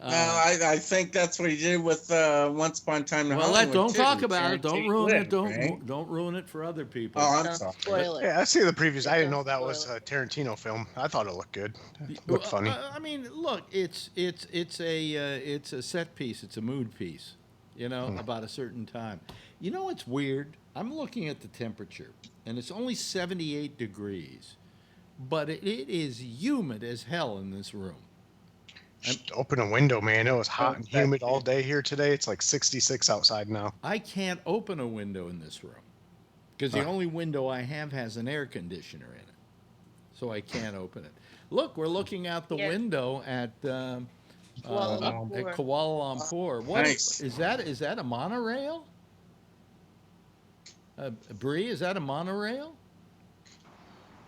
I think that's what he did with Once Upon a Time in Hollywood. Well, don't talk about it. Don't ruin it. Don't ruin it for other people. Oh, I'm sorry. Spoil it. Yeah, I see the previews. I didn't know that was a Tarantino film. I thought it looked good. It looked funny. I mean, look, it's a set piece. It's a mood piece. about a certain time. You know what's weird? I'm looking at the temperature, and it's only 78 degrees, but it is humid as hell in this room. Just open a window, man. It was hot and humid all day here today. It's like 66 outside now. I can't open a window in this room because the only window I have has an air conditioner in it, so I can't open it. Look, we're looking out the window at Kuala Lumpur. What is that? Is that a monorail? Bree, is that a monorail?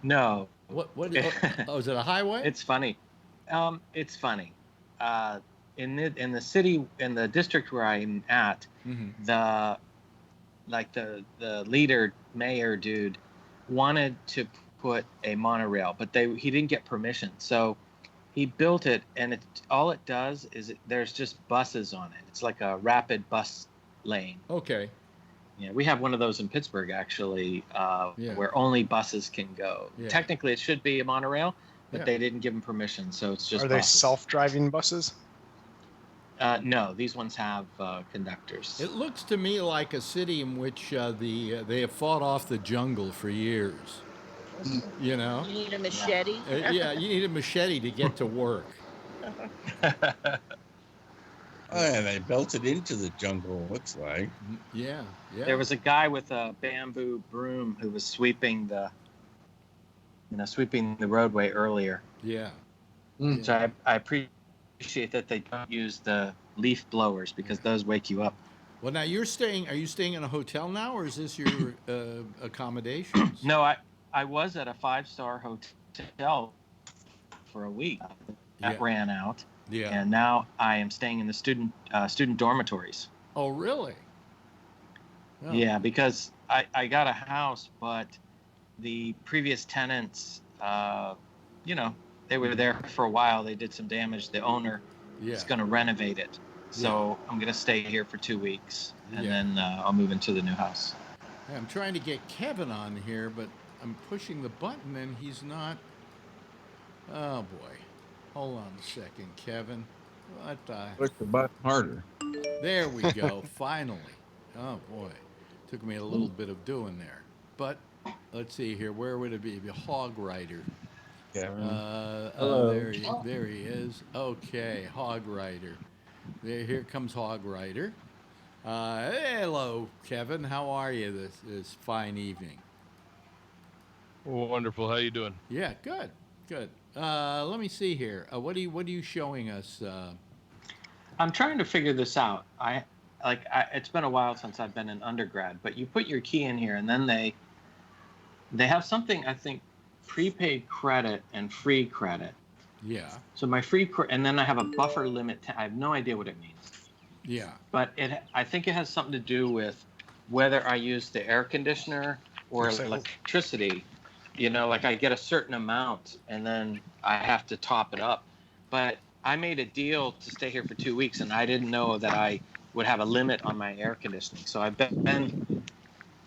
No. What? Is it a highway? It's funny. It's funny. In the city, in the district where I'm at, the mayor dude wanted to put a monorail, but he didn't get permission. So he built it, and all it does is there's just buses on it. It's like a rapid bus lane. Okay. Yeah, we have one of those in Pittsburgh, actually, where only buses can go. Yeah. Technically, it should be a monorail, but they didn't give them permission, so it's just. Are they self-driving buses? No, these ones have conductors. It looks to me like a city in which they have fought off the jungle for years. You need a machete. Yeah, you need a machete to get to work. And they built it into the jungle, looks like. Yeah. There was a guy with a bamboo broom who was sweeping the roadway earlier. Yeah. So I appreciate that they don't use the leaf blowers because those wake you up. Well, now are you staying in a hotel now, or is this your accommodations? No, I was at a 5-star hotel for a week. That ran out. Yeah. And now I am staying in the student dormitories. Oh, really? Oh. Yeah, because I got a house, but the previous tenants, they were there for a while. They did some damage. The owner is going to renovate it. So I'm going to stay here for 2 weeks, and then I'll move into the new house. I'm trying to get Kevin on here, but I'm pushing the button, and he's not. Oh, boy. Hold on a second, Kevin. Push the button harder. There we go. Finally. Oh, boy. Took me a little bit of doing there. But let's see here. Where would it be? It'd be Hog Rider. There he is. Okay, Hog Rider. Here comes Hog Rider. Hello, Kevin. How are you this fine evening? Wonderful. How you doing? Yeah, good. Let me see here. What are you showing us? I'm trying to figure this out. It's been a while since I've been in undergrad, but you put your key in here, and then they have something, I think, prepaid credit and free credit. Yeah. So my and then I have a buffer limit. I have no idea what it means. Yeah. But I think it has something to do with whether I use the air conditioner or electricity. I get a certain amount, and then I have to top it up. But I made a deal to stay here for 2 weeks, and I didn't know that I would have a limit on my air conditioning. So I've been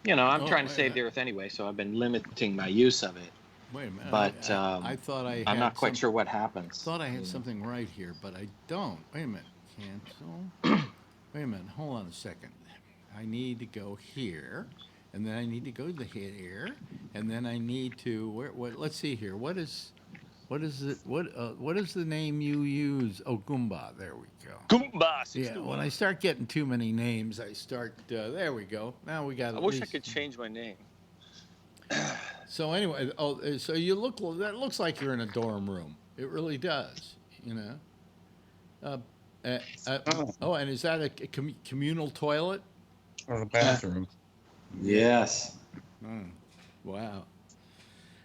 I'm trying to save the earth anyway, so I've been limiting my use of it. Wait a minute. But I thought I'm not quite sure what happens. I thought I had something right here, but I don't. Wait a minute. Cancel. Wait a minute. Hold on a second. I need to go here. And then I need to go to here, and then I need to let's see here. What is the name you use? Oh, Goomba. There we go. Goomba. Yeah. When I start getting too many names, I start. There we go. Now we got. I wish I could change my name. So anyway, so you look. That looks like you're in a dorm room. It really does. And is that a communal toilet? Or the bathroom? Yes. Wow.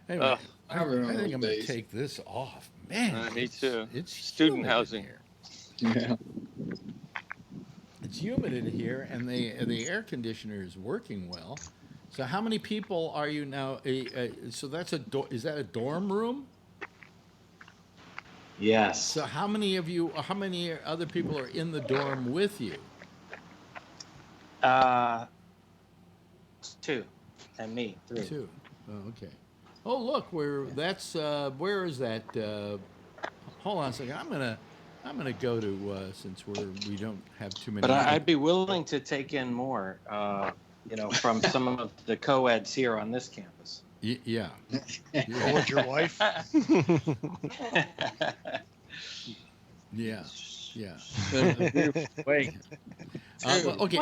Anyway, I think I'm going to take this off. Man, me too. It's student housing here. Yeah. It's humid in here, and the air conditioner is working well. So how many people are you now? So that's is that a dorm room? Yes. So how many other people are in the dorm with you? 2, and me 3. 2. Oh, okay. Oh, look, where is that? Hold on a second. I'm going to go to since we don't have too many. But I'd be willing to take in more, from some of the co-eds here on this campus. Yeah. Go with your wife. Yeah. Wait. Okay.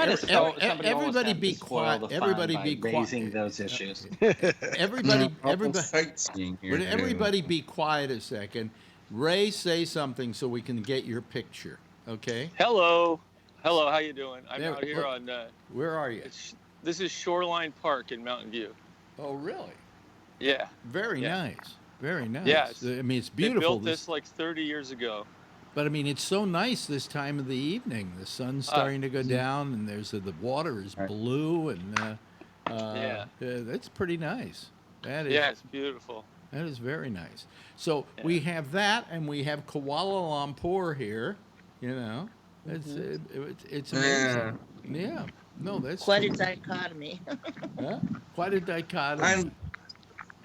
Everybody be quiet. Everybody be quiet. Raising those issues. Everybody. Sightseeing here. But everybody be quiet a second. Ray, say something so we can get your picture. Okay. Hello, how you doing? I'm out here on. Where are you? This is Shoreline Park in Mountain View. Oh, really? Yeah. Very nice. Very nice. Yeah. I mean, it's beautiful. They built this like 30 years ago. But I mean, it's so nice this time of the evening. The sun's starting to go down, and the water is blue, and that's pretty nice. That is. Yeah, it's beautiful. That is very nice. So we have that, and we have Kuala Lumpur here. You know, it's amazing. Yeah. No, that's quite a dichotomy. Quite a dichotomy.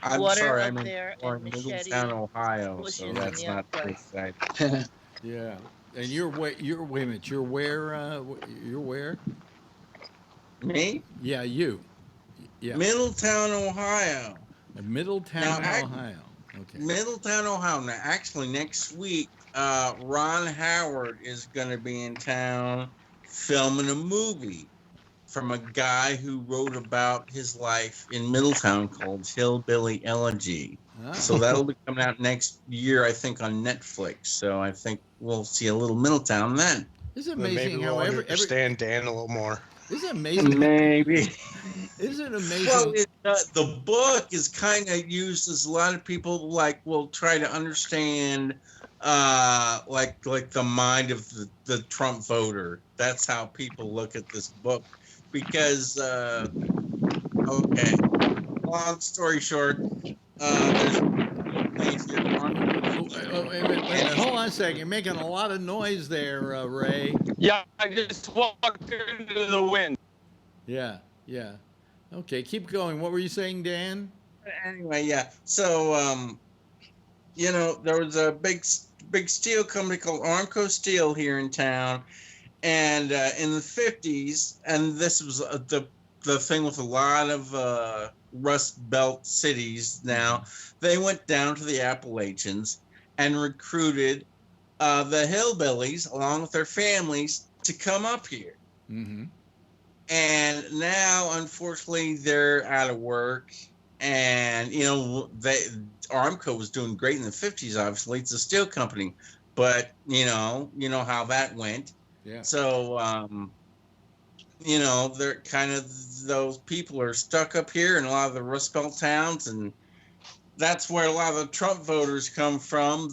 I'm Water sorry, up I'm there in Middletown, Ohio, so that's not pretty exciting. Yeah, and you're wait a minute. You're where? You're where? Me? Yeah, you. Yeah. Middletown, Ohio. Middletown, Ohio. Okay. Middletown, Ohio. Now, actually, next week, Ron Howard is going to be in town filming a movie from a guy who wrote about his life in Middletown called Hillbilly Elegy. Ah. So that'll be coming out next year, I think, on Netflix. So I think we'll see a little Middletown then. Isn't it amazing maybe how we'll understand Dan a little more. Isn't it amazing? Maybe. Isn't it amazing? Well, the book is kind of used as a lot of people will try to understand, like the mind of the Trump voter. That's how people look at this book, because okay, long story short, there's hold on a second. You're making a lot of noise there, Ray. Yeah, I just walked into the wind. Yeah. Okay, keep going. What were you saying, Dan? Anyway, yeah. So, there was a big steel company called Armco Steel here in town, and in the 50s, and this was the thing with a lot of Rust Belt cities now, they went down to the Appalachians and recruited the hillbillies along with their families to come up here. Mm-hmm. And now, unfortunately, they're out of work. And, Armco was doing great in the 50s, obviously. It's a steel company. But, you know how that went. Yeah. So, they're kind of, those people are stuck up here in a lot of the Rust Belt towns. And that's where a lot of the Trump voters come from.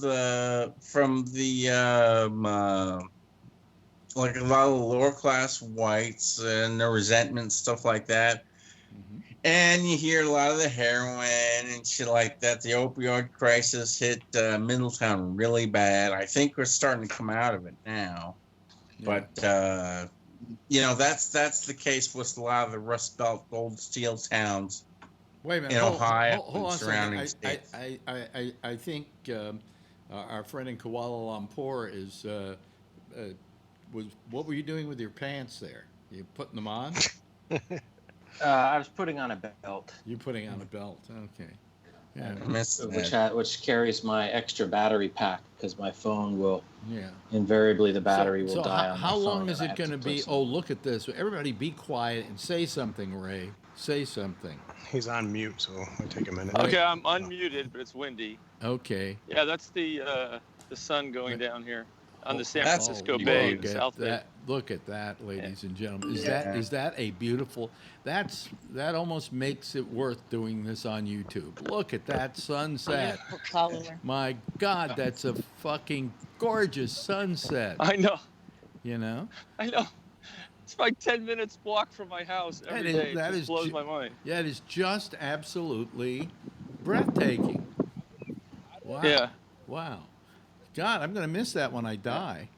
Like a lot of the lower class whites and the resentment, stuff like that. Mm-hmm. And you hear a lot of the heroin and shit like that. The opioid crisis hit Middletown really bad. I think we're starting to come out of it now. Yeah. But, that's the case with a lot of the Rust Belt old steel towns. Wait a minute. In Ohio hold and on surrounding a second. states. I think our friend in Kuala Lumpur is what were you doing with your pants there? You putting them on? I was putting on a belt. You're putting on a belt. Okay. Yeah. Which carries my extra battery pack, because my phone will Yeah. invariably the battery will So die on my how phone long is and I it have going to be? place it. Oh, look at this. Everybody be quiet and say something, Ray. Say something. He's on mute, so it'll take a minute. Okay, I'm unmuted, but it's windy. Okay. Yeah, that's the sun going down here on the San That's- Francisco oh, Bay, Look the at South Bay. that. Look at that, ladies and gentlemen. Yeah. Is that a beautiful? That almost makes it worth doing this on YouTube. Look at that sunset. Beautiful color. My God, that's a fucking gorgeous sunset. I know. You know? I know. It's like 10 minutes walk from my house every day. It just blows my mind. Yeah, it is just absolutely breathtaking. Wow. Yeah. Wow. God, I'm going to miss that when I die.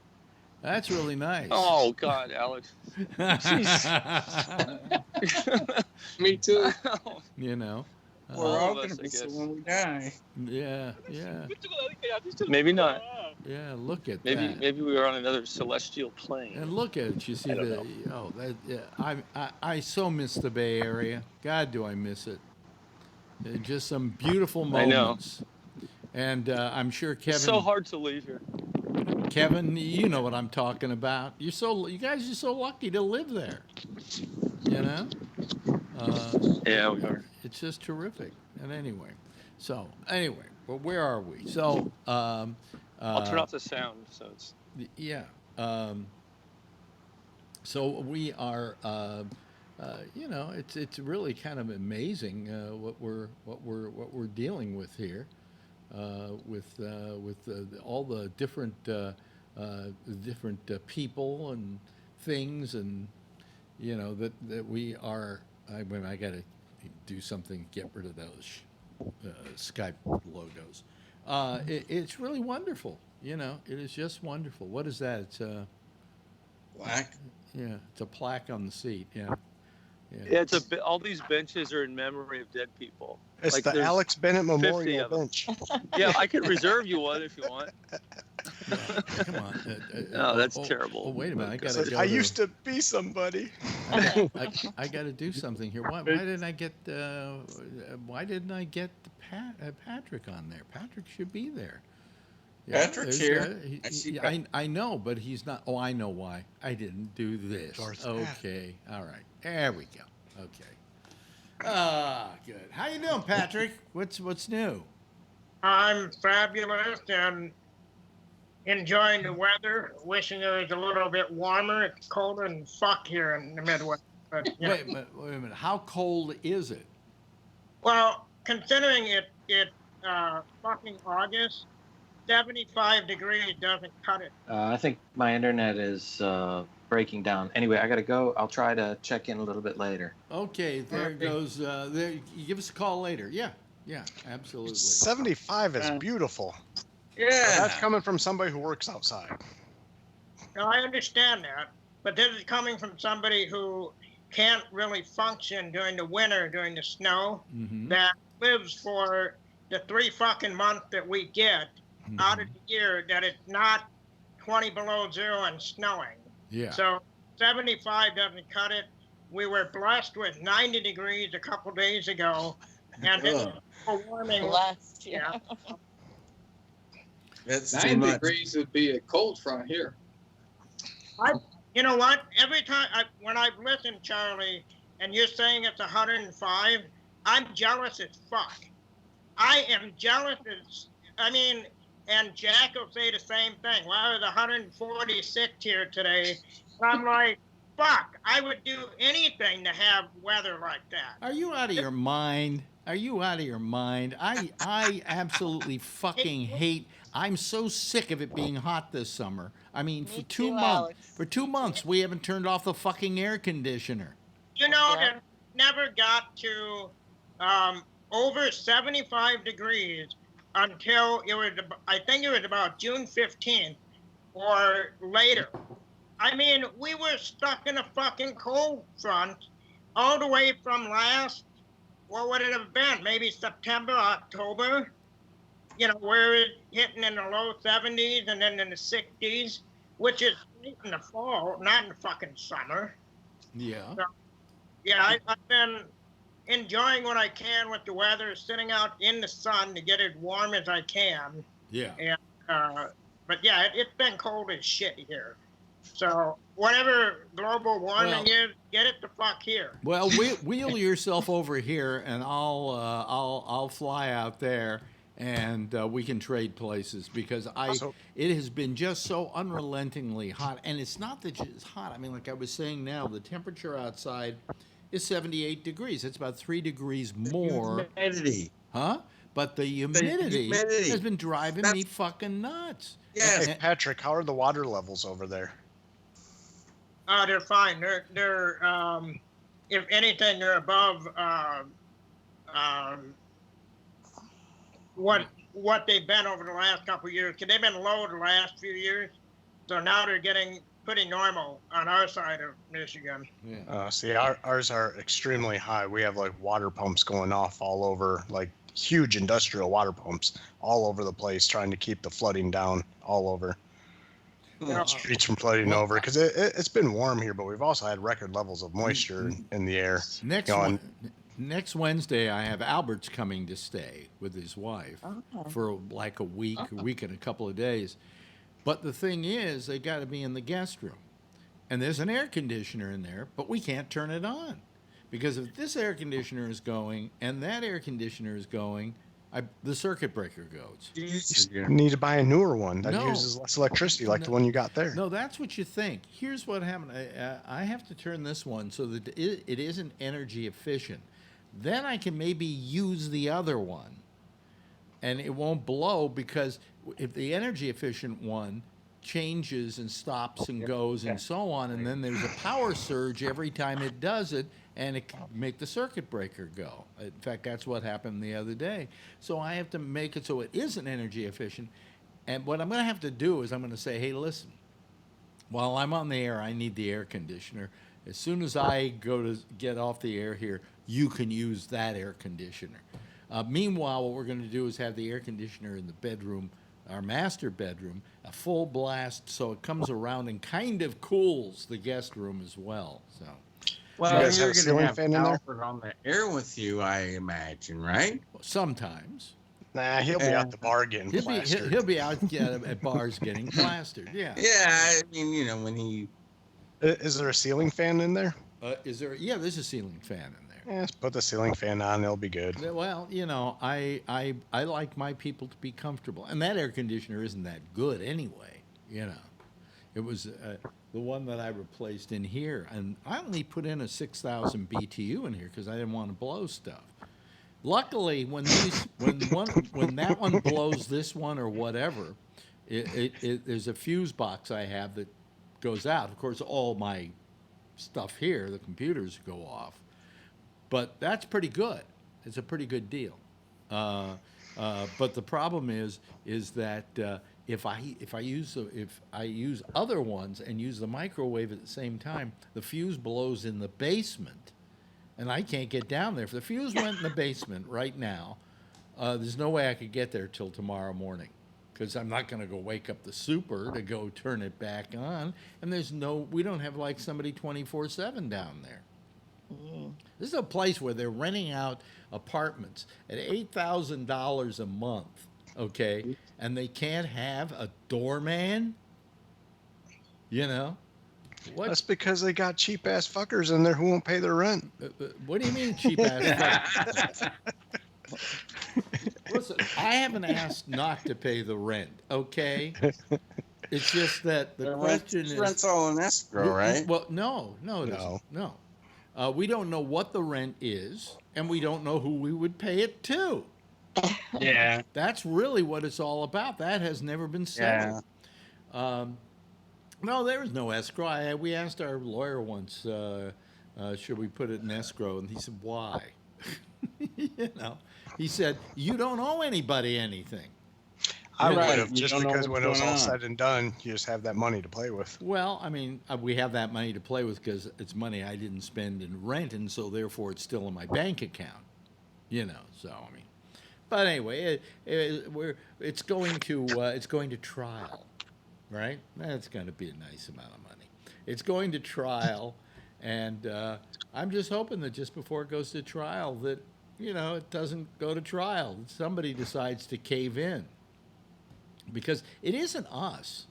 That's really nice. Oh, God, Alex. Me too. You know. We're all going to be so when we die. Yeah. Maybe not. Yeah, look at that. Maybe we were on another celestial plane. And look at it. You see I so miss the Bay Area. God, do I miss it. Just some beautiful moments. I know. And I'm sure Kevin. It's so hard to leave here. Kevin, you know what I'm talking about. You guys are so lucky to live there. You know? Yeah, we are. It's just terrific. And anyway, well, where are we? So, I'll turn off the sound. So it's. Yeah. So we are. It's really kind of amazing what we're dealing with here, with all the different people and things, and that we are. I got to do something. Get rid of those Skype logos. It's really wonderful. It is just wonderful. What is that? It's a plaque. Yeah, it's a plaque on the seat. Yeah. Yeah, all these benches are in memory of dead people. It's the Alex Bennett Memorial Bench. Yeah, I could reserve you one if you want. Come on. No, that's terrible. Oh, wait a minute. I used to be somebody. I got to do something here. Why didn't I get Patrick on there? Patrick should be there. Yeah, Patrick's here. I know, but he's not. Oh, I know why. I didn't do this. Okay. All right. There we go. Okay. Good. How you doing, Patrick? What's new? I'm fabulous and enjoying the weather. Wishing it was a little bit warmer. It's cold and fuck here in the Midwest. But, wait a minute. How cold is it? Well, considering it fucking August, 75 degrees doesn't cut it. I think my internet is breaking down. Anyway, I got to go. I'll try to check in a little bit later. Okay, there goes. There, you give us a call later. Yeah, absolutely. 75 is beautiful. Yeah. That's coming from somebody who works outside. No, I understand that. But this is coming from somebody who can't really function during the winter, during the snow, that lives for the 3 fucking months that we get out of the year that it's not 20 below zero and snowing. Yeah. So 75 doesn't cut it. We were blessed with 90 degrees a couple days ago, and it's warming. Blessed, yeah. That's 90 degrees would be a cold front here. You know what? Every time when I've listened, Charlie, and you're saying it's 105, I'm jealous as fuck. I am jealous as, and Jack will say the same thing. Well, I was 146 here today. I'm like, fuck, I would do anything to have weather like that. Are you out of your mind? I absolutely fucking hate. I'm so sick of it being hot this summer. For 2 months. For 2 months, we haven't turned off the fucking air conditioner. It never got to over 75 degrees until I think it was about June 15th or later. We were stuck in a fucking cold front all the way from what would it have been? Maybe September, October? Where it's hitting in the low 70s and then in the 60s, which is in the fall, not in the fucking summer. Yeah. So, I've been enjoying what I can with the weather, sitting out in the sun to get as warm as I can. Yeah. And, but it's been cold as shit here. So whatever global warming is, get it the fuck here. Well, wheel yourself over here, and I'll fly out there, and we can trade places, because it has been just so unrelentingly hot, and it's not that it's hot. Like I was saying, now the temperature outside is 78 degrees. It's about 3 degrees more. Humidity. Huh? But the humidity has been driving me fucking nuts. Yeah. Hey, Patrick, how are the water levels over there? They're fine. They're if anything, they're above what they've been over the last couple of years. Because they've been low the last few years. So now they're getting pretty normal on our side of Michigan. Yeah. See, ours are extremely high. We have like water pumps going off all over, like huge industrial water pumps all over the place, trying to keep the flooding down all over. Streets from flooding over, because it's been warm here, but we've also had record levels of moisture in the air. Next Wednesday, I have Albert's coming to stay with his wife for like a week and a couple of days. But the thing is, they got to be in the guest room. And there's an air conditioner in there, but we can't turn it on. Because if this air conditioner is going and that air conditioner is going, the circuit breaker goes. You need to buy a newer one that uses less electricity, like the one you got there. No, that's what you think. Here's what happened. I have to turn this one so that it isn't energy efficient. Then I can maybe use the other one, and it won't blow, because if the energy efficient one changes and stops and goes and so on, and then there's a power surge every time it does it, and it can make the circuit breaker go. In fact, that's what happened the other day. So I have to make it so it isn't energy efficient. And what I'm going to have to do is I'm going to say, hey, listen, while I'm on the air, I need the air conditioner. As soon as I go to get off the air here, you can use that air conditioner. Meanwhile, what we're going to do is have the air conditioner in the bedroom, our master bedroom, a full blast, so it comes around and kind of cools the guest room as well. So. Well, you're going to have Alfred on the air with you, I imagine, right? Sometimes. Nah, he'll be out the bar getting plastered. He'll be out at bars getting plastered, yeah. Yeah, I mean, when he... Is there a ceiling fan in there? Yeah, there's a ceiling fan in there. Yeah, just put the ceiling fan on, it'll be good. Well, I like my people to be comfortable. And that air conditioner isn't that good anyway, It was the one that I replaced in here, and I only put in a 6,000 BTU in here because I didn't want to blow stuff. Luckily, when that one blows this one or whatever, there's a fuse box I have that goes out. Of course, all my stuff here, the computers go off, but that's pretty good. It's a pretty good deal. But the problem is that if I use other ones and use the microwave at the same time, the fuse blows in the basement, and I can't get down there. If the fuse went in the basement right now, there's no way I could get there till tomorrow morning, because I'm not going to go wake up the super to go turn it back on, and we don't have like somebody 24/7 down there. This is a place where they're renting out apartments at $8,000 a month, okay? And they can't have a doorman? What? That's because they got cheap-ass fuckers in there who won't pay their rent. What do you mean cheap-ass fuckers? Listen, I haven't asked not to pay the rent, okay? It's just that the question is... Rent's all in escrow, right? Well, no, it isn't. No. We don't know what the rent is, and we don't know who we would pay it to. Yeah. That's really what it's all about. That has never been settled. Yeah. No, there is no escrow. We asked our lawyer once, should we put it in escrow? And he said, why? He said, you don't owe anybody anything. I would have, just because when it was all said and done, you just have that money to play with. Well, I mean, we have that money to play with because it's money I didn't spend in rent, and so therefore it's still in my bank account. So I mean, but anyway, it's going to trial, right? That's going to be a nice amount of money. It's going to trial, and I'm just hoping that just before it goes to trial, that it doesn't go to trial. Somebody decides to cave in. Because it isn't us.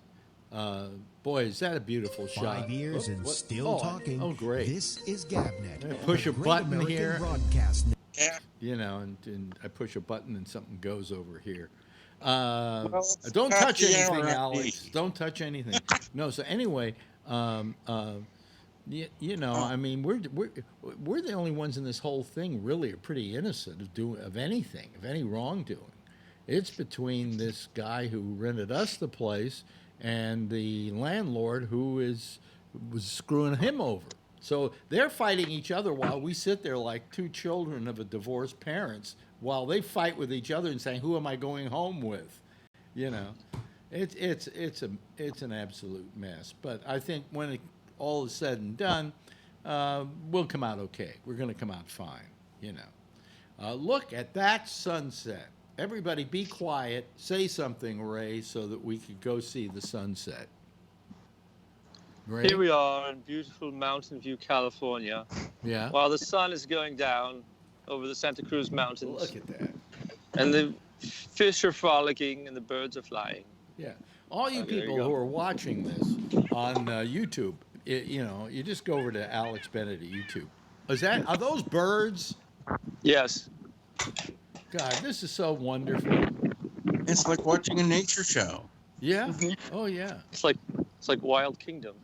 Boy, is that a beautiful shot. 5 years and still talking. Oh, great. This is GabNet. Push a button American here. Broadcast. And I push a button and something goes over here. Don't touch anything, Alex. Don't touch anything. No, so anyway, I mean, we're the only ones in this whole thing really are pretty innocent of anything, of any wrongdoing. It's between this guy who rented us the place and the landlord who was screwing him over. So they're fighting each other while we sit there like two children of a divorced parents while they fight with each other and saying, who am I going home with? It's an absolute mess. But I think when all is said and done, we'll come out okay. We're going to come out fine. Look at that sunset. Everybody, be quiet. Say something, Ray, so that we could go see the sunset. Ray? Here we are in beautiful Mountain View, California. Yeah. While the sun is going down over the Santa Cruz Mountains. Look at that. And the fish are frolicking and the birds are flying. Yeah. All you people who are watching this on YouTube, you just go over to Alex Bennett at YouTube. Are those birds? Yes. God, this is so wonderful. It's like watching a nature show. Yeah. Oh yeah. It's like Wild Kingdom.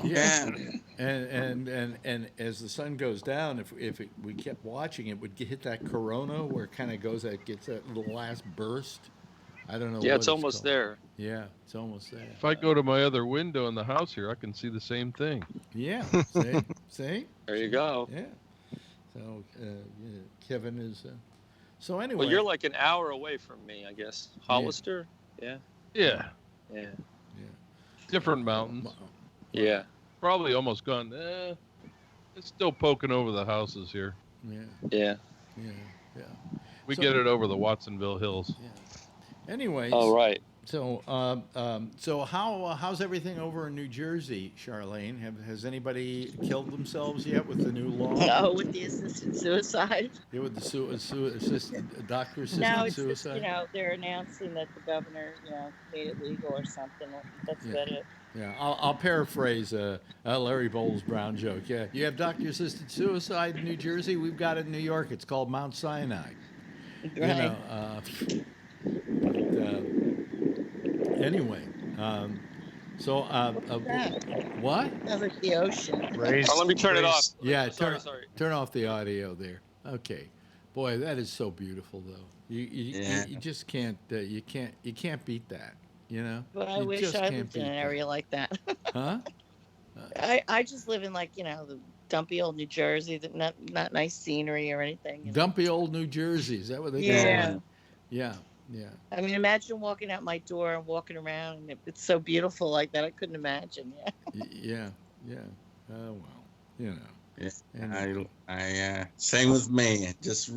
Yeah. And as the sun goes down, if we kept watching, it would hit that corona where it kind of gets that little last burst. I don't know. Yeah, what it's almost called. there. Yeah, it's almost there. If I go to my other window in the house here, I can see the same thing. Yeah. See? There you go. Yeah. So Kevin is. So anyway. Well, you're like an hour away from me, I guess. Hollister? Yeah. Yeah. Yeah. Different mountains. Yeah. Probably almost gone. It's still poking over the houses here. Yeah. Yeah. Yeah. We get it over the Watsonville Hills. Yeah. Anyways. All right. So, how's everything over in New Jersey, Charlene? Has anybody killed themselves yet with the new law? No, with the assisted suicide. Yeah, with the doctor-assisted No, it's suicide. just, they're announcing that the governor, made it legal or something. That's about it. Yeah, I'll paraphrase Larry Bowles' Brown joke. Yeah, you have doctor-assisted suicide in New Jersey. We've got it in New York. It's called Mount Sinai. Right. Anyway, what? Sounds like the ocean. Let me turn it off. Yeah, sorry. Turn off the audio there. Okay, boy, that is so beautiful, though. You just can't you can't beat that. But I wish I lived in an area like that. Huh? I just live in the dumpy old New Jersey, not nice scenery or anything. Dumpy old New Jersey, is that what they call it? Yeah. Yeah. I mean, imagine walking out my door and walking around, and it's so beautiful like that. I couldn't imagine. Yeah. Oh well, Yeah. I same with me. Just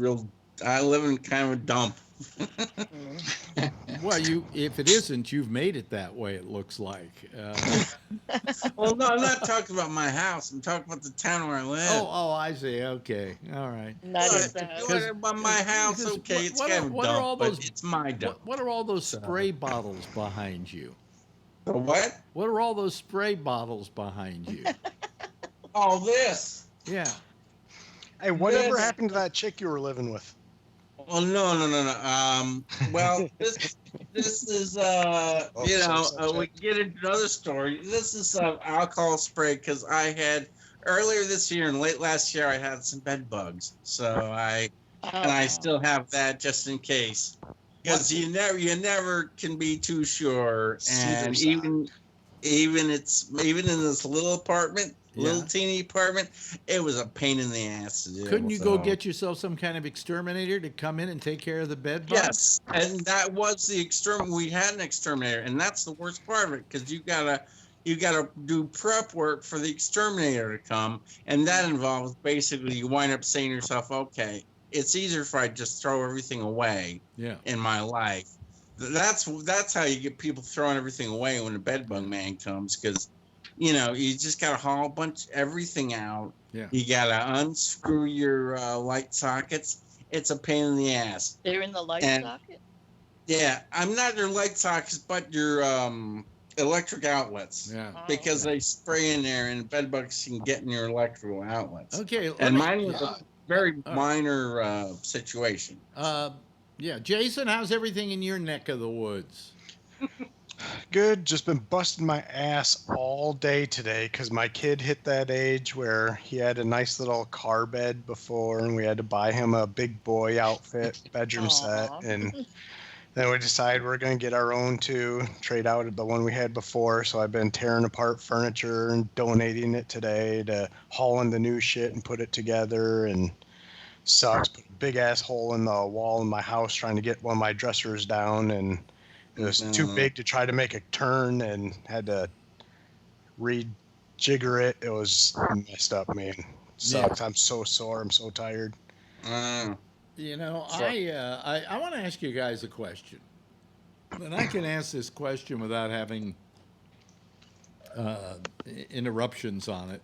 I live in kind of a dump. Well, if it isn't, you've made it that way. It looks like. Well, no, I'm not talking about my house. I'm talking about the town where I live. Oh, I see. Okay, all right. About my house, okay, it's kind of dump, but it's my dump. What are all those spray bottles behind you? The what? What are all those spray bottles behind you? All this. Yeah. Hey, whatever happened to that chick you were living with? Well, no. Well, this is we get into another story. This is alcohol spray because I had earlier this year and late last year I had some bed bugs, so I still have that just in case because you never can be too sure, and even in this little apartment. Little teeny apartment, it was a pain in the ass to do. Couldn't you go get yourself some kind of exterminator to come in and take care of the bed bugs? Yes, and that was the exterminator. We had an exterminator, and that's the worst part of it because you gotta do prep work for the exterminator to come, and that involves basically you wind up saying to yourself, okay, it's easier if I just throw everything away. Yeah. In my life, that's how you get people throwing everything away when the bed bug man comes because. You just got to haul everything out. Yeah. You got to unscrew your light sockets. It's a pain in the ass. They're in the light socket? Yeah. I'm not your light sockets, but your electric outlets. Yeah. Because they spray in there and bed bugs can get in your electrical outlets. Okay. And mine was a very minor situation. Yeah. Jason, how's everything in your neck of the woods? Good. Just been busting my ass all day today because my kid hit that age where he had a nice little car bed before, and we had to buy him a big boy outfit bedroom set. And then we decided we're going to get our own too, trade out the one we had before. So I've been tearing apart furniture and donating it today to haul in the new shit and put it together. And sucks. Put a big ass hole in the wall in my house trying to get one of my dressers down, and It was too big to try to make a turn and had to rejigger it. It was messed up, man. Sucks. I'm so sore. I'm so tired. You know, I want to ask you guys a question. And I can ask this question without having interruptions on it.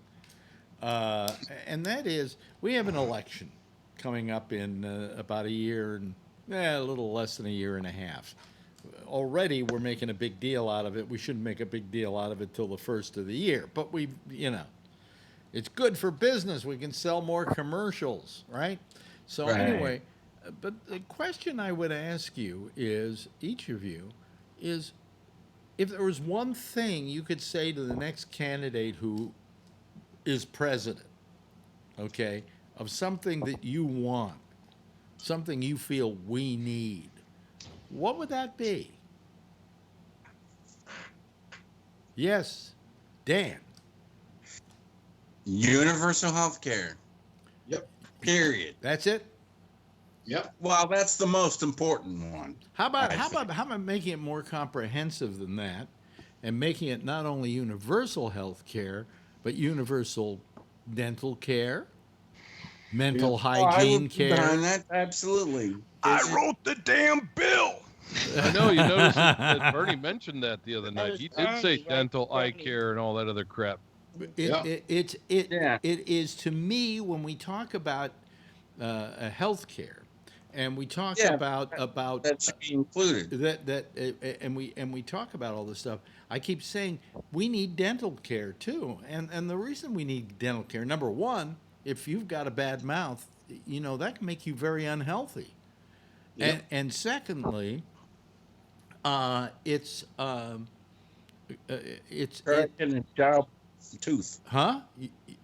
And that is, we have an election coming up in about a year and a little less than a year and a half. Already we're making a big deal out of it. We shouldn't make a big deal out of it till the first of the year. But it's good for business. We can sell more commercials, right? So anyway, but the question I would ask you is, each of you, is if there was one thing you could say to the next candidate who is president, okay, of something that you want, something you feel we need, what would that be? Yes, Dan. Universal health care. Yep. Period. That's it? Yep. Well, that's the most important one. How about making it more comprehensive than that, and making it not only universal health care, but universal dental care, mental hygiene care? Behind that, absolutely. I wrote the damn bill. I know, you noticed that Bernie mentioned that the other night. He did say dental, eye care, and all that other crap. It is, to me, when we talk about health care, and we talk about that should be included. And we talk about all this stuff. I keep saying we need dental care too, and the reason we need dental care, number one, if you've got a bad mouth, that can make you very unhealthy. Yep. And secondly, it's getting a job tooth. Huh?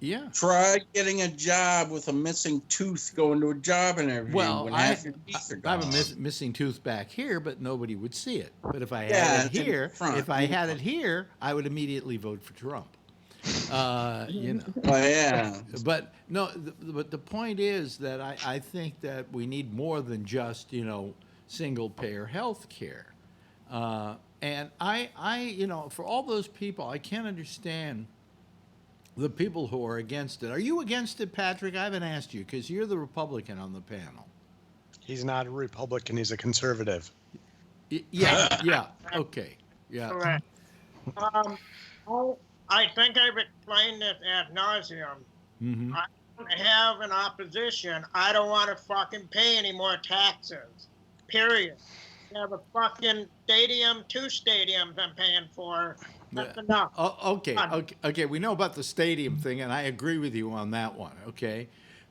Yeah. Try getting a job with a missing tooth, going to a job and everything. Well, when I half your teeth are gone. have a missing tooth back here, but nobody would see it. But if I had it here, I would immediately vote for Trump. Oh yeah. But no, but the point is that I think that we need more than just single payer health care. And I for all those people, I can't understand the people who are against it. Are you against it, Patrick? I haven't asked you because you're the Republican on the panel. He's not a Republican. He's a conservative. Yeah. Okay. Yeah. Correct. I think I've explained this ad nauseum. Mm-hmm. I don't have an opposition. I don't want to fucking pay any more taxes. Period. You have a fucking stadium, 2 stadiums I'm paying for. That's enough. Okay. We know about the stadium thing, and I agree with you on that one. Okay,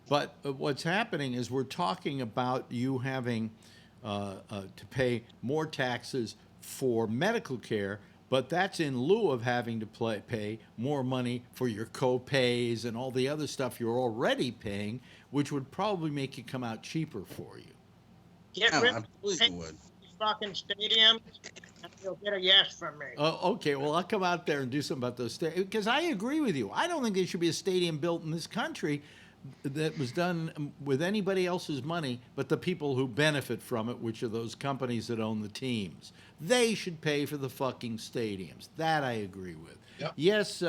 but what's happening is we're talking about you having to pay more taxes for medical care, but that's in lieu of having to pay more money for your co-pays and all the other stuff you're already paying, which would probably make it come out cheaper for you. Get rid of these fucking stadiums, and you'll get a yes from me. Okay, well, I'll come out there and do something about those stadiums, because I agree with you. I don't think there should be a stadium built in this country that was done with anybody else's money but the people who benefit from it, which are those companies that own the teams. They should pay for the fucking stadiums. That I agree with. Yep. Yes,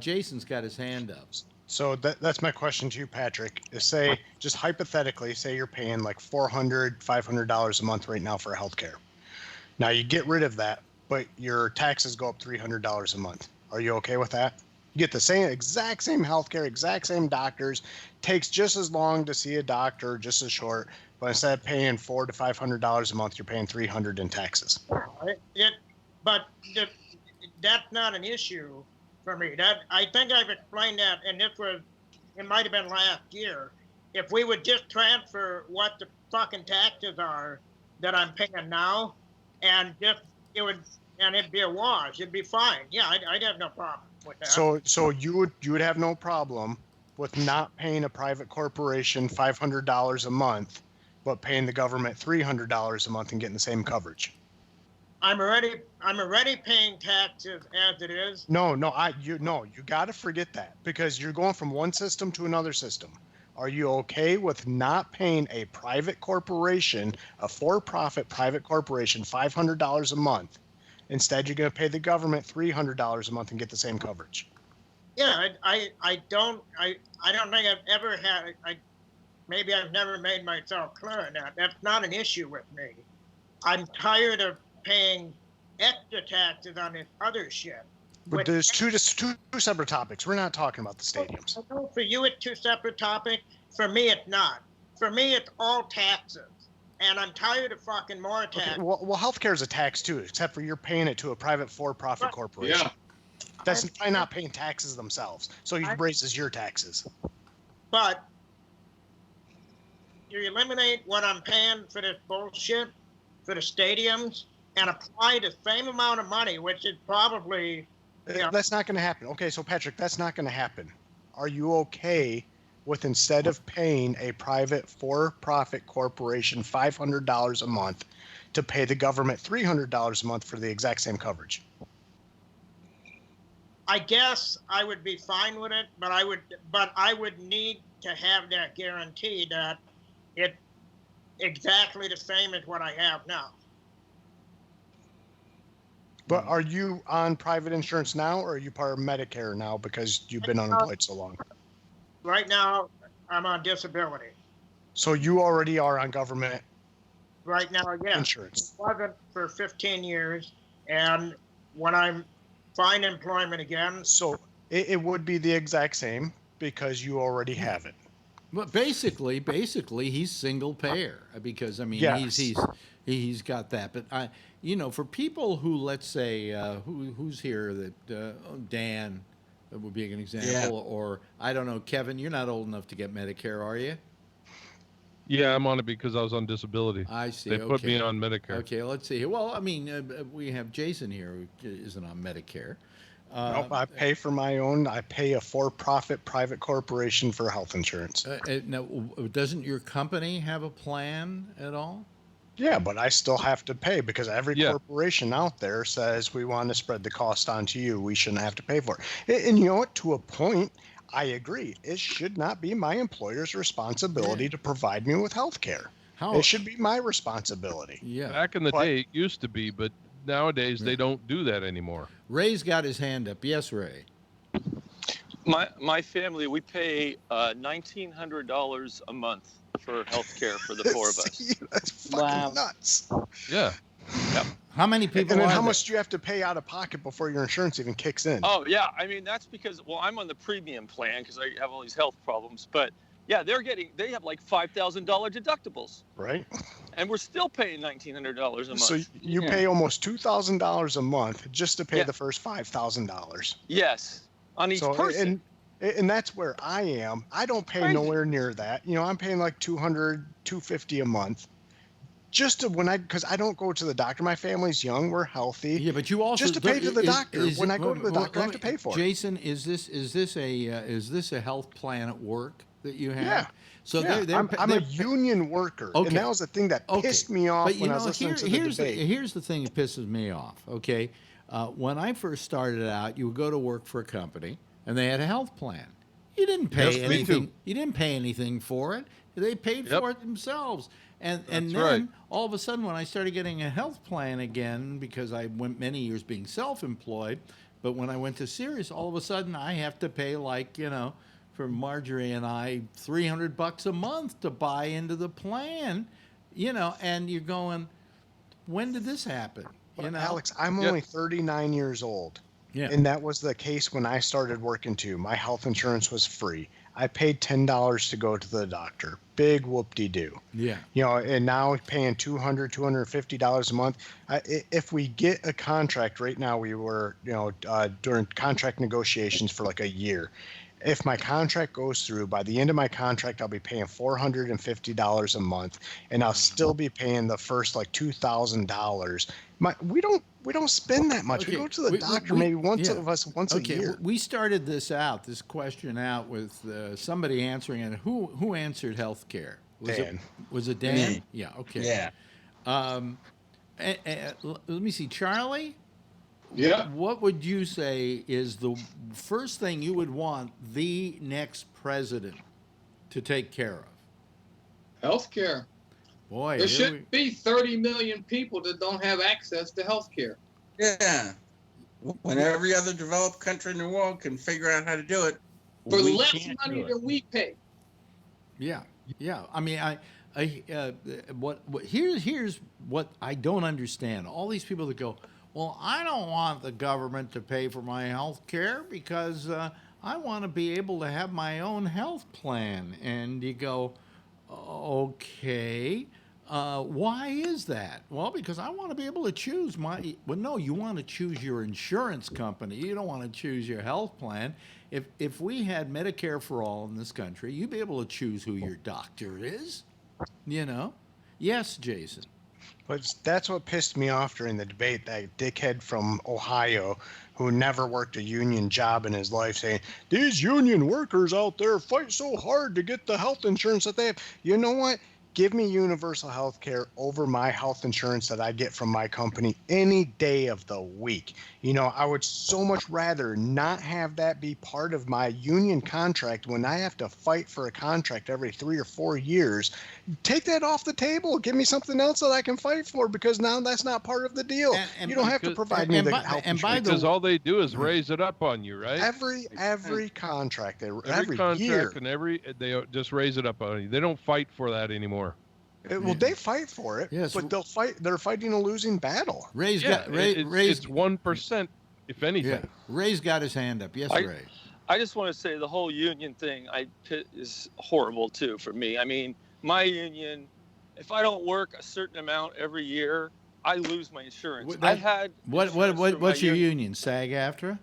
Jason's got his hand up. So that's my question to you, Patrick. Say, just hypothetically, say you're paying like $400, $500 a month right now for healthcare. Now you get rid of that, but your taxes go up $300 a month. Are you okay with that? You get the exact same healthcare, exact same doctors. Takes just as long to see a doctor, just as short. But instead of paying $400 to $500 a month, you're paying $300 in taxes. That's not an issue for me. I think I've explained that, and it might have been last year. If we would just transfer what the fucking taxes are that I'm paying now, and it'd be a wash. It'd be fine. Yeah, I'd have no problem with that. So you would have no problem with not paying a private corporation $500 a month, but paying the government $300 a month and getting the same coverage. I'm already paying taxes as it is. No, you got to forget that, because you're going from one system to another system. Are you okay with not paying a private corporation, a for-profit private corporation, $500 a month? Instead, you're going to pay the government $300 a month and get the same coverage. Yeah, I don't think I've ever had. Maybe I've never made myself clear on that. That's not an issue with me. I'm tired of paying extra taxes on this other shit. But there's two separate topics. We're not talking about the stadiums. I know for you it's two separate topics. For me, it's not. For me, it's all taxes. And I'm tired of fucking more taxes. Okay, well, healthcare is a tax too, except for you're paying it to a private for-profit corporation. Yeah. That's probably not paying taxes themselves. So it raises your taxes. But you eliminate what I'm paying for this bullshit, for the stadiums, and apply the same amount of money, which is probably... That's not going to happen. Okay, so Patrick, that's not going to happen. Are you okay with, instead of paying a private for-profit corporation $500 a month, to pay the government $300 a month for the exact same coverage? I guess I would be fine with it, but I would need to have that guarantee that it's exactly the same as what I have now. But are you on private insurance now, or are you part of Medicare now because you've been unemployed so long? Right now, I'm on disability. So you already are on government right now, yeah. Insurance. I wasn't for 15 years, and when I'm find employment again. So it would be the exact same because you already have it. But basically, he's single payer because I mean Yes. he's got that. But for people who, let's say, who's here that Dan would be an example, or I don't know, Kevin, you're not old enough to get Medicare, are you? Yeah, I'm on it because I was on disability. I see. They put me on Medicare. Okay, let's see. Well, I mean, we have Jason here who isn't on Medicare. Nope, I pay for my own. I pay a for-profit private corporation for health insurance. Now, doesn't your company have a plan at all? Yeah, but I still have to pay because every corporation out there says we want to spread the cost onto you. We shouldn't have to pay for it. And you know what? To a point, I agree. It should not be my employer's responsibility to provide me with health care. It should be my responsibility. Yeah. Back in the day, it used to be, but nowadays they don't do that anymore. Ray's got his hand up. Yes, Ray. My family, we pay $1,900 a month for health care for the four of us. That's fucking nuts. Yeah. Yep. How many people? And then how much do you have to pay out of pocket before your insurance even kicks in? Oh yeah, I mean that's because I'm on the premium plan because I have all these health problems. But yeah, they have like $5,000 deductibles. Right. And we're still paying $1,900 a month. So you pay almost $2,000 a month just to pay the first $5,000. Yes, on each person. And that's where I am. I don't pay nowhere near that. I'm paying like $200, $250 a month. Just to because I don't go to the doctor. My family's young. We're healthy. Yeah, but you also just to pay to the doctor. When I go to the doctor, I have to pay for it. Jason, is this a health plan at work that you have? Yeah. So I'm a union worker, and that was the thing that pissed me off when I was listening to the debate. Here's the thing that pisses me off. Okay, when I first started out, you would go to work for a company, and they had a health plan. You didn't pay anything. You didn't pay anything for it. They paid for it themselves. And then all of a sudden, when I started getting a health plan again, because I went many years being self-employed, but when I went to Sirius, all of a sudden I have to pay for Marjorie and I $300 a month to buy into the plan, and you're going, when did this happen? Alex, I'm only 39 years old. Yeah. And that was the case when I started working too. My health insurance was free. I paid $10 to go to the doctor. Big whoop-de-doo. Yeah. And now paying $200, $250 a month. If we get a contract right now, we were, during contract negotiations for like a year. If my contract goes through, by the end of my contract, I'll be paying $450 a month, and I'll still be paying the first like $2,000. We don't spend that much. Okay. We go to the doctor maybe once a year. We started this question out with somebody answering it. Who answered health care? Was it Dan? Me. Yeah. Okay. Yeah. Let me see, Charlie. Yeah. What would you say is the first thing you would want the next president to take care of? Healthcare. Boy, There shouldn't be 30 million people that don't have access to healthcare. Yeah. When every other developed country in the world can figure out how to do it, For we less can't money do it. than we pay. Yeah. I mean, here's what I don't understand. All these people that go, well, I don't want the government to pay for my health care because I want to be able to have my own health plan. And you go, okay, why is that? Well, because I want to be able to choose my. Well, no, you want to choose your insurance company. You don't want to choose your health plan. If we had Medicare for all in this country, you'd be able to choose who your doctor is. You know? Yes, Jason. But that's what pissed me off during the debate, that dickhead from Ohio who never worked a union job in his life saying, these union workers out there fight so hard to get the health insurance that they have. You know what? Give me universal health care over my health insurance that I get from my company any day of the week. You know, I would so much rather not have that be part of my union contract when I have to fight for a contract every 3 or 4 years. Take that off the table. Give me something else that I can fight for, because now that's not part of the deal. And you don't have to provide me the health insurance. Because all they do is raise it up on you, right? Every contract, every contract year. And they just raise it up on you. They don't fight for that anymore. Well, they fight for it, yes, but they're fighting a losing battle. It's 1%, if anything. Yeah. Ray's got his hand up. Yes, Ray. I just want to say the whole union thing is horrible too for me. I mean, my union, if I don't work a certain amount every year, I lose my insurance. What's your union? SAG-AFTRA?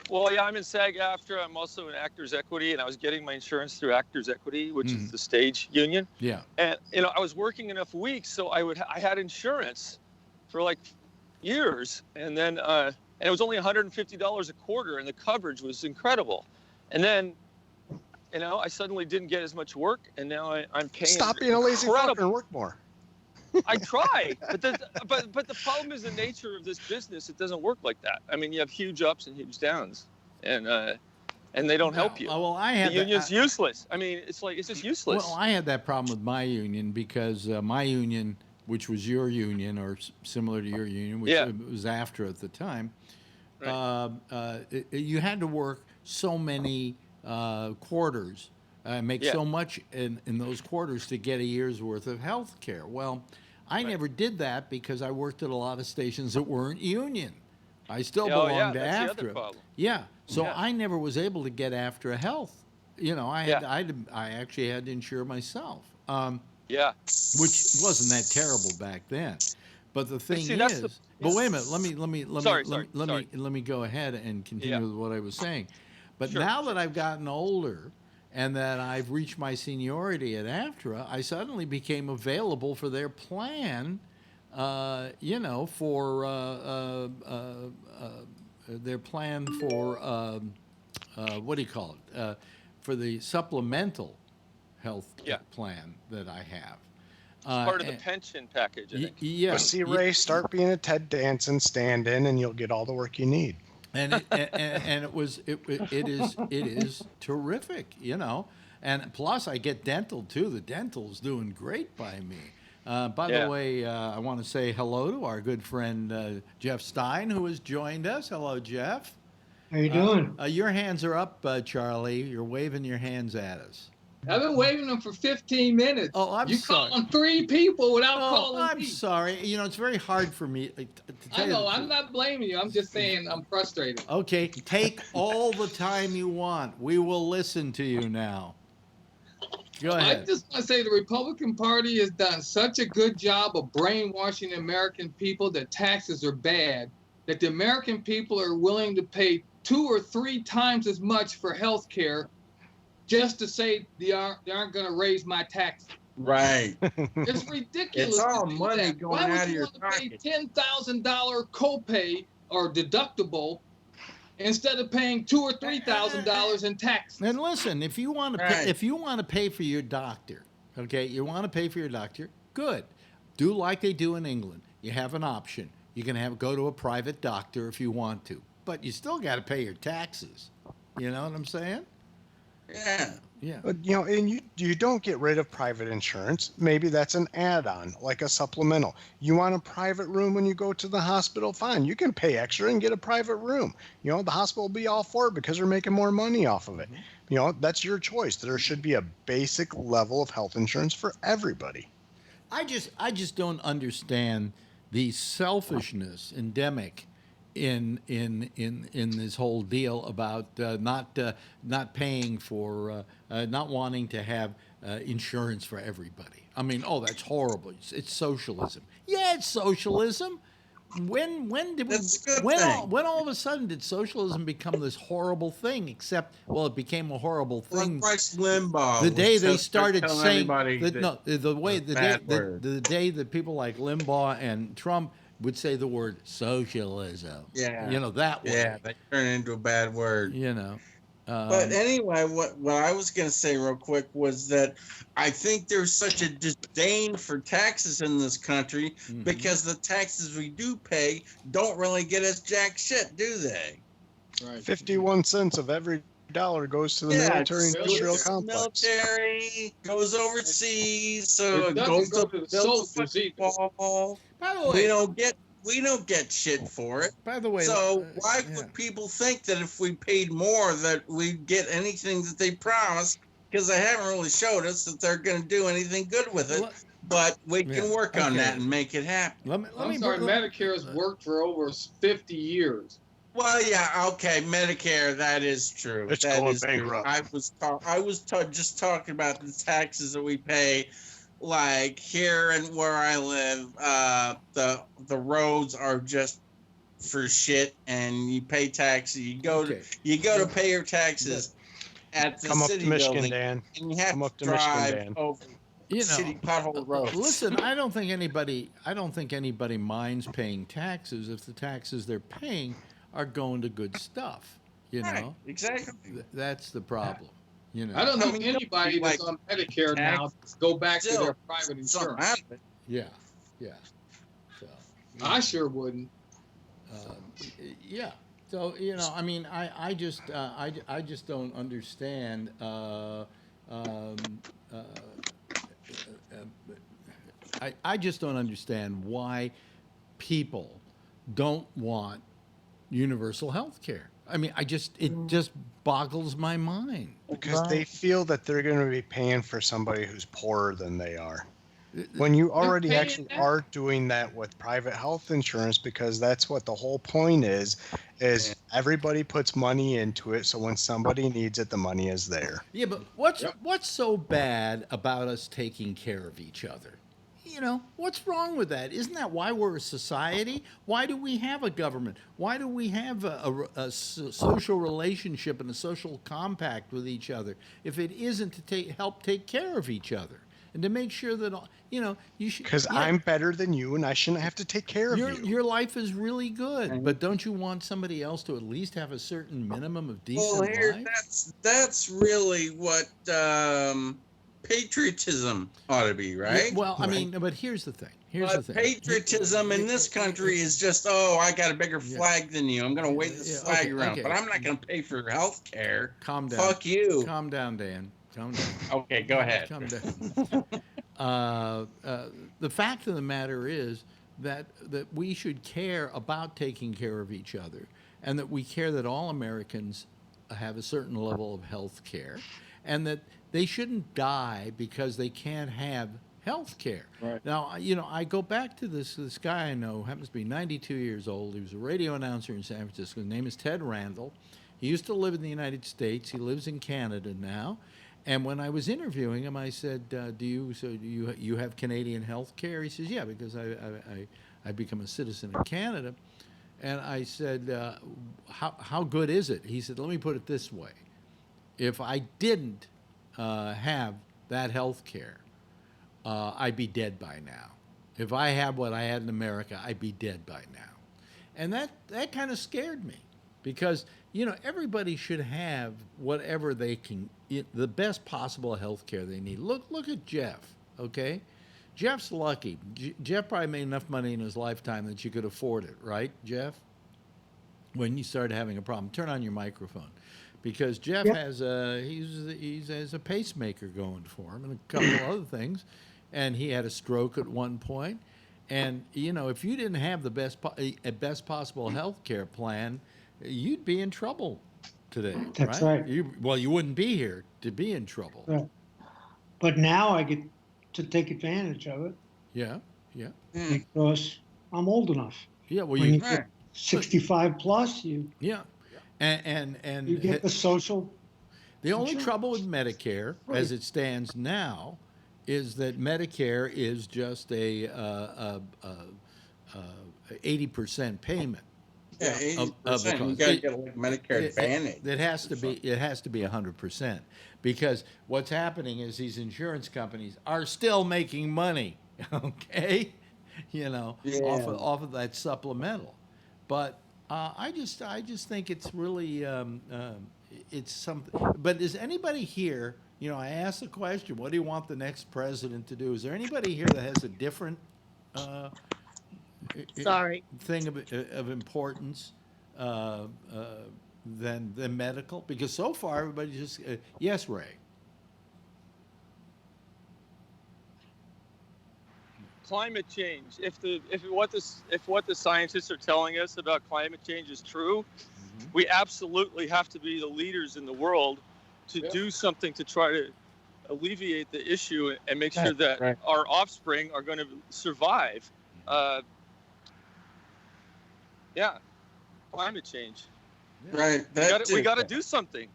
Well, yeah, I'm in SAG-AFTRA. I'm also in Actors Equity, and I was getting my insurance through Actors Equity, which is the stage union. Yeah. And I was working enough weeks, so I had insurance for like years, and then and it was only $150 a quarter, and the coverage was incredible. And then, I suddenly didn't get as much work, and now I'm paying. Stop being a lazy fucker and work more. I try, but the problem is the nature of this business. It doesn't work like that. I mean, you have huge ups and huge downs, and they don't help you. Well, the union's useless. I mean, it's just useless. Well, I had that problem with my union because my union, which was your union or similar to your union, which was AFTRA at the time, right. You had to work so many quarters. Make so much in those quarters to get a year's worth of health care. Well, I never did that because I worked at a lot of stations that weren't union. I still belonged to AFTRA. Yeah, so I never was able to get AFTRA health. I actually had to insure myself. Which wasn't that terrible back then. But the thing but wait a minute. Let me go ahead and continue with what I was saying. But now that I've gotten older, and that I've reached my seniority at AFTRA, I suddenly became available for their plan, for their plan for, what do you call it? For the supplemental health plan that I have. It's part of the pension package, I think. Yeah. See, Ray, start being a Ted Danson stand-in, and you'll get all the work you need. And it is terrific, and plus I get dental too. The dental's doing great by me. By the way, I want to say hello to our good friend Jeff Stein, who has joined us. Hello, Jeff. How you doing? Your hands are up, Charlie. You're waving your hands at us. I've been waving them for 15 minutes. Oh, I'm sorry. You calling 3 people without calling I'm me. sorry. It's very hard for me to tell I know. you. I'm not blaming you. I'm just saying I'm frustrated. Okay, take all the time you want. We will listen to you now. Go ahead. I just want to say the Republican Party has done such a good job of brainwashing the American people that taxes are bad, that the American people are willing to pay 2 or 3 times as much for health care just to say they aren't going to raise my taxes. Right. It's ridiculous. It's all money going out of your pocket. Why would you want to pay $10,000 copay or deductible instead of paying $2,000 or $3,000 in taxes? And listen, if you want to pay for your doctor, okay, you want to pay for your doctor, good. Do like they do in England. You have an option. You can go to a private doctor if you want to, but you still got to pay your taxes. You know what I'm saying? Yeah. Yeah. But, and you don't get rid of private insurance. Maybe that's an add-on, like a supplemental. You want a private room when you go to the hospital? Fine, you can pay extra and get a private room. The hospital will be all for it because they're making more money off of it. That's your choice. There should be a basic level of health insurance for everybody. I just don't understand the selfishness endemic in this whole deal about not paying for not wanting to have insurance for everybody. I mean, oh, that's horrible. It's socialism. Yeah, it's socialism. When did we That's a good when thing. when all of a sudden did socialism become this horrible thing? Except, well, it became a horrible thing Rush Limbaugh. the day was they telling started saying everybody that, no, the way was a the day bad word. the day that people like Limbaugh and Trump would say the word socialism, Yeah. that way, Yeah, they turn it into a bad word. But anyway, what I was going to say real quick was that I think there's such a disdain for taxes in this country because the taxes we do pay don't really get us jack shit, do they? Right. 51 cents of every dollar goes to the military-industrial complex. Military goes overseas, so It it doesn't goes go to to the build soldiers the either. wall. By the way, We don't get shit for it. By the way, So why would people think that if we paid more that we'd get anything that they promised? Because they haven't really showed us that they're going to do anything good with it. But we can work on that and make it happen. Medicare has worked for over 50 years. Well, yeah, okay, Medicare, that is true. It's That going is true. bankrupt. I was just talking about the taxes that we pay. Like here and where I live, the roads are just for shit, and you pay taxes. You go to pay your taxes at the Come up city to Michigan, building, Dan. and you have Come up to to Michigan, drive Dan. over shitty pothole roads. Listen, I don't think anybody minds paying taxes if the taxes they're paying are going to good stuff. Right, exactly. That's the problem. I don't know anybody that's on Medicare now go back to their private insurance. Yeah. So I sure wouldn't. Yeah. So I mean, I just don't understand. I just don't understand why people don't want universal health care. I mean, it just boggles my mind. Because they feel that they're going to be paying for somebody who's poorer than they are. When you already actually are doing that with private health insurance, because that's what the whole point is everybody puts money into it, so when somebody needs it, the money is there. Yeah, but what's so bad about us taking care of each other? What's wrong with that? Isn't that why we're a society? Why do we have a government? Why do we have a social relationship and a social compact with each other if it isn't to help take care of each other and to make sure that you should? Because I'm better than you, and I shouldn't have to take care of you. Your life is really good, but don't you want somebody else to at least have a certain minimum of decent life? That's really what patriotism ought to be, right? Yeah, well, I mean, but here's the thing. Patriotism in this country is just, I got a bigger flag than you. I'm going to wave this flag around, but I'm not going to pay for your health care. Calm down. Fuck you. Calm down, Dan. Calm down. Okay, go ahead. Calm down. The fact of the matter is that we should care about taking care of each other, and that we care that all Americans have a certain level of health care, and that they shouldn't die because they can't have health care. Right. Now, I go back to this guy I know, happens to be 92 years old. He was a radio announcer in San Francisco. His name is Ted Randall. He used to live in the United States. He lives in Canada now. And when I was interviewing him, I said, "Do you have Canadian health care?" He says, "Yeah, because I become a citizen in Canada." And I said, "How good is it?" He said, "Let me put it this way: if I didn't have that health care, I'd be dead by now. If I had what I had in America, I'd be dead by now." And that kind of scared me, because everybody should have whatever they can, the best possible health care they need. Look at Jeff, okay? Jeff's lucky. Jeff probably made enough money in his lifetime that you could afford it, right, Jeff? When you started having a problem. Turn on your microphone. because Jeff Yep. has he has a pacemaker going for him and a couple other things, and he had a stroke at one point. And you know, if you didn't have the best possible health care plan, you'd be in trouble today. That's right. You wouldn't be here to be in trouble. Right. But now I get to take advantage of it Yeah, yeah, because I'm old enough. yeah. Well, When you you get 65 plus, you yeah, and you get the social. the only insurance. trouble with Medicare, as it stands now, is that Medicare is just a 80% payment. Yeah, of the 80%. You cost. got to get like Medicare Advantage. It has to be. It has to be 100%, because what's happening is these insurance companies are still making money. Okay, you know, off of that supplemental. But I just think it's really it's something. But is anybody here? You know, I asked the question, what do you want the next president to do? Is there anybody here that has a different thing of importance than medical? Because so far everybody just yes, Ray. Climate change. If what the scientists are telling us about climate change is true, we absolutely have to be the leaders in the world to do something to try to alleviate the issue and make sure that our offspring are going to survive. Climate change. Right. We got to do something.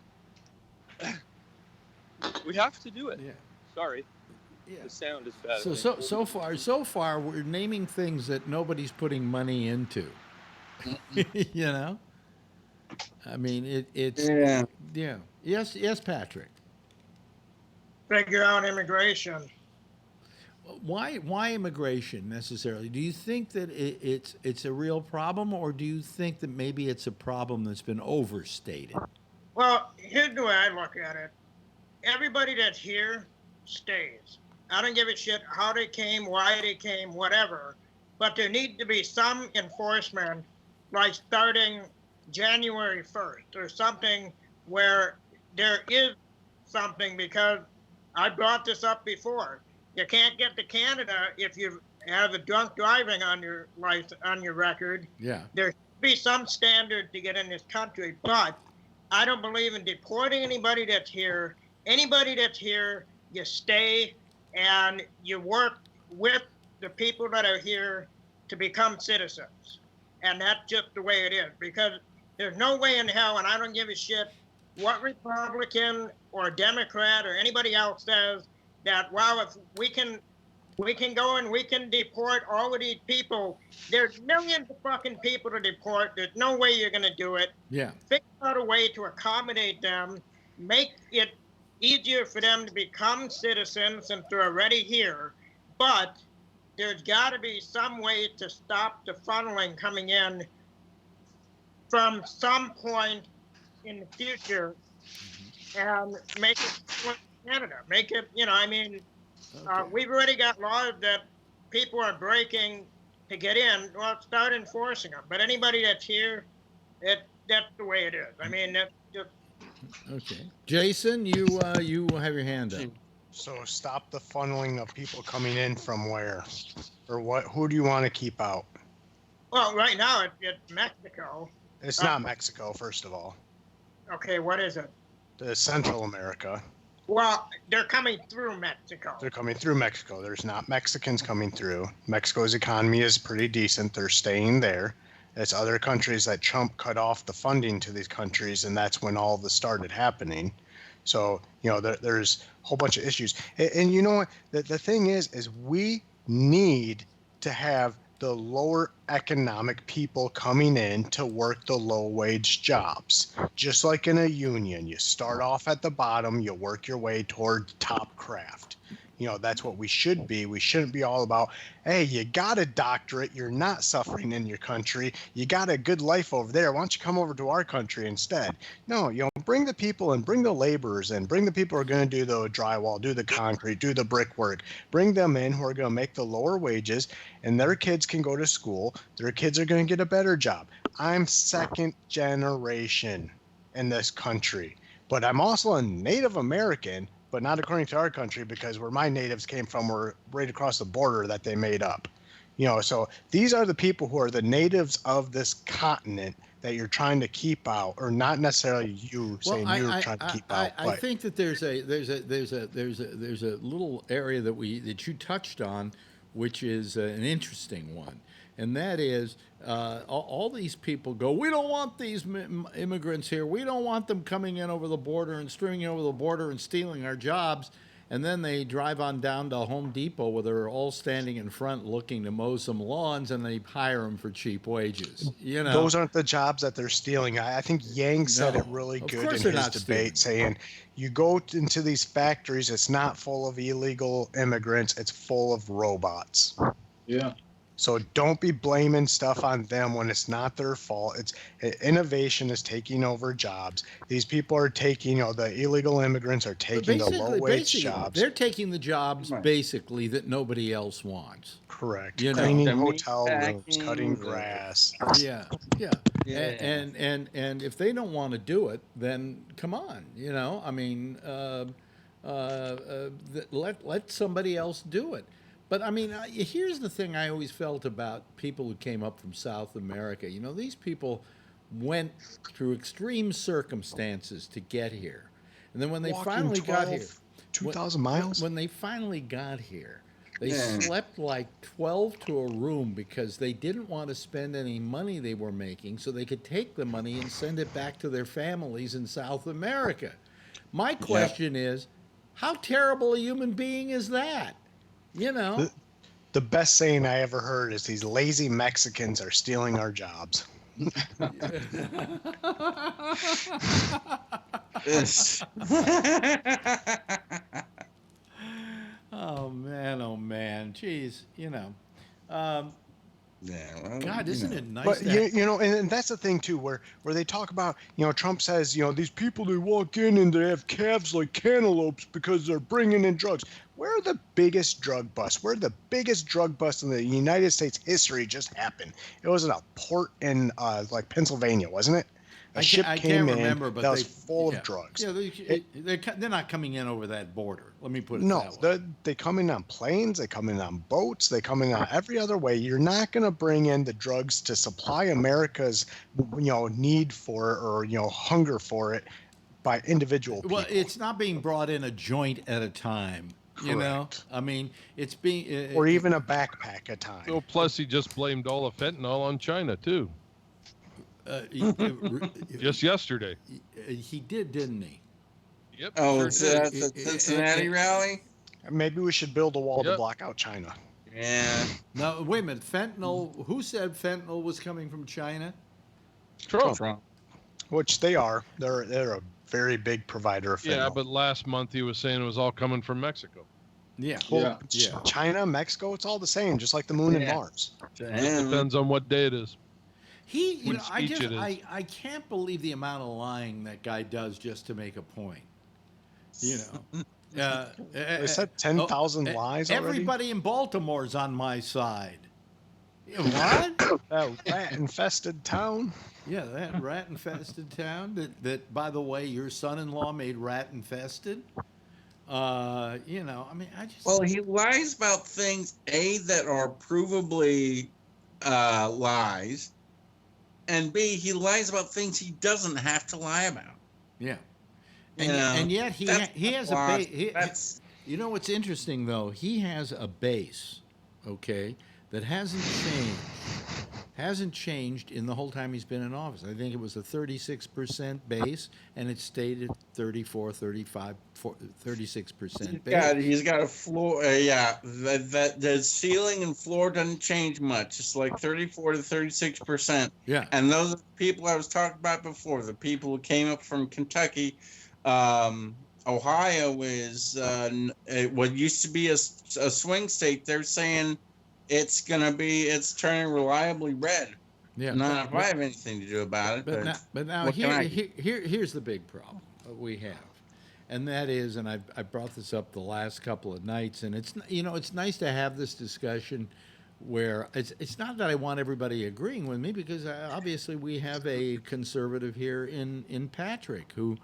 We have to do it. Yeah. Sorry. Yeah. The sound is bad. So far we're naming things that nobody's putting money into. You know? I mean, it's yeah. Yes, Patrick. Figure out immigration. Why immigration necessarily? Do you think that it's a real problem, or do you think that maybe it's a problem that's been overstated? Well, here's the way I look at it. Everybody that's here stays. I don't give a shit how they came, why they came, whatever. But there needs to be some enforcement, like starting January 1st or something, where there is something, because I brought this up before. You can't get to Canada if you have a drunk driving on your record. Yeah. There should be some standard to get in this country, but I don't believe in deporting anybody that's here. Anybody that's here, you stay and you work with the people that are here to become citizens. And that's just the way it is, because there's no way in hell, and I don't give a shit what Republican or Democrat or anybody else says, that, wow, if we can go and we can deport all of these people. There's millions of fucking people to deport. There's no way you're going to do it. Yeah. Figure out a way to accommodate them, make it easier for them to become citizens since they're already here. But there's got to be some way to stop the funneling coming in from some point in the future and make it Canada. Make it, we've already got laws that people are breaking to get in. Well, start enforcing them. But anybody that's here, that's the way it is. I mean, that's just... Okay. Jason, you have your hand up. So stop the funneling of people coming in from where? Or what? Who do you want to keep out? Well, right now it's Mexico. It's not Mexico, first of all. Okay, what is it? The Central America. Well, they're coming through Mexico. They're coming through Mexico. There's not Mexicans coming through. Mexico's economy is pretty decent. They're staying there. It's other countries that Trump cut off the funding to these countries, and that's when all this started happening. So, there's a whole bunch of issues. And you know what? The thing is we need to have the lower economic people coming in to work the low wage jobs. Just like in a union, you start off at the bottom, you work your way toward top craft. That's what we should be. We shouldn't be all about, hey, you got a doctorate, you're not suffering in your country, you got a good life over there, why don't you come over to our country instead? No, bring the people and bring the laborers in, bring the people who are going to do the drywall, do the concrete, do the brickwork, bring them in who are going to make the lower wages, and their kids can go to school, their kids are going to get a better job. I'm second generation. in this country, but I'm also a Native American, but not according to our country because where my natives came from were right across the border that they made up. So these are the people who are the natives of this continent that you're trying to keep out, or not necessarily you saying you're trying to keep out. I think that there's a little area that you touched on, which is an interesting one, and that is all these people go, we don't want these immigrants here. We don't want them coming in over the border and stringing over the border and stealing our jobs. And then they drive on down to Home Depot where they're all standing in front looking to mow some lawns, and they hire them for cheap wages. Those aren't the jobs that they're stealing. I think Yang said it really good in his debate, saying you go into these factories, it's not full of illegal immigrants, it's full of robots. Yeah. So don't be blaming stuff on them when it's not their fault. It's innovation is taking over jobs. These people are taking, the illegal immigrants are taking the low wage jobs. They're taking the jobs basically that nobody else wants. Correct. Cleaning hotel rooms, cutting grass. Yeah. And if they don't want to do it, then come on. Let somebody else do it. But here's the thing I always felt about people who came up from South America. These people went through extreme circumstances to get here. And then when they finally got here, 2,000 miles? When they finally got here, they slept like 12 to a room because they didn't want to spend any money they were making so they could take the money and send it back to their families in South America. My question is, how terrible a human being is that? The best saying I ever heard is these lazy Mexicans are stealing our jobs. Oh man, geez, God, isn't it nice? But and that's the thing too, where they talk about, Trump says, these people, they walk in and they have calves like cantaloupes because they're bringing in drugs. Where are the biggest drug busts? Where the biggest drug bust in the United States history just happened? It was in a port in Pennsylvania, wasn't it? A ship came in that was full of drugs. Yeah, they're not coming in over that border. Let me put it that way. They come in on planes. They come in on boats. They come in on every other way. You're not going to bring in the drugs to supply America's, need for it or hunger for it by individual people. Well, it's not being brought in a joint at a time. Correct. It's being or even a backpack at a time. So plus, he just blamed all the fentanyl on China too. Just yesterday. He did, didn't he? Yep. Oh, it's the Cincinnati rally? Maybe we should build a wall to block out China. Yeah. No, wait a minute. Fentanyl. Who said fentanyl was coming from China? Trump. Which they are. They're a very big provider of fentanyl. Yeah, but last month he was saying it was all coming from Mexico. Yeah. Well, China, Mexico, it's all the same, just like the moon and Mars. It depends on what day it is. I can't believe the amount of lying that guy does just to make a point. They said 10,000 lies already? Everybody in Baltimore's on my side. What? That rat-infested town. Yeah, that rat-infested town that, by the way, your son-in-law made rat-infested. I just... Well, he lies about things, that are provably lies, and B, he lies about things he doesn't have to lie about. Yeah. And yet he has a base. What's interesting, though? He has a base, okay, that hasn't changed in the whole time he's been in office. I think it was a 36% base, and it stayed at 34, 35, 36% base. He's got a floor. The ceiling and floor doesn't change much. It's like 34 to 36%. Yeah. And those are the people I was talking about before. The people who came up from Kentucky. Ohio is what used to be a swing state. They're saying it's turning reliably red. Yeah. Not if I have anything to do about it. But now here's the big problem that we have, and that is, and I brought this up the last couple of nights, and it's nice to have this discussion where it's not that I want everybody agreeing with me, because obviously we have a conservative here in Patrick who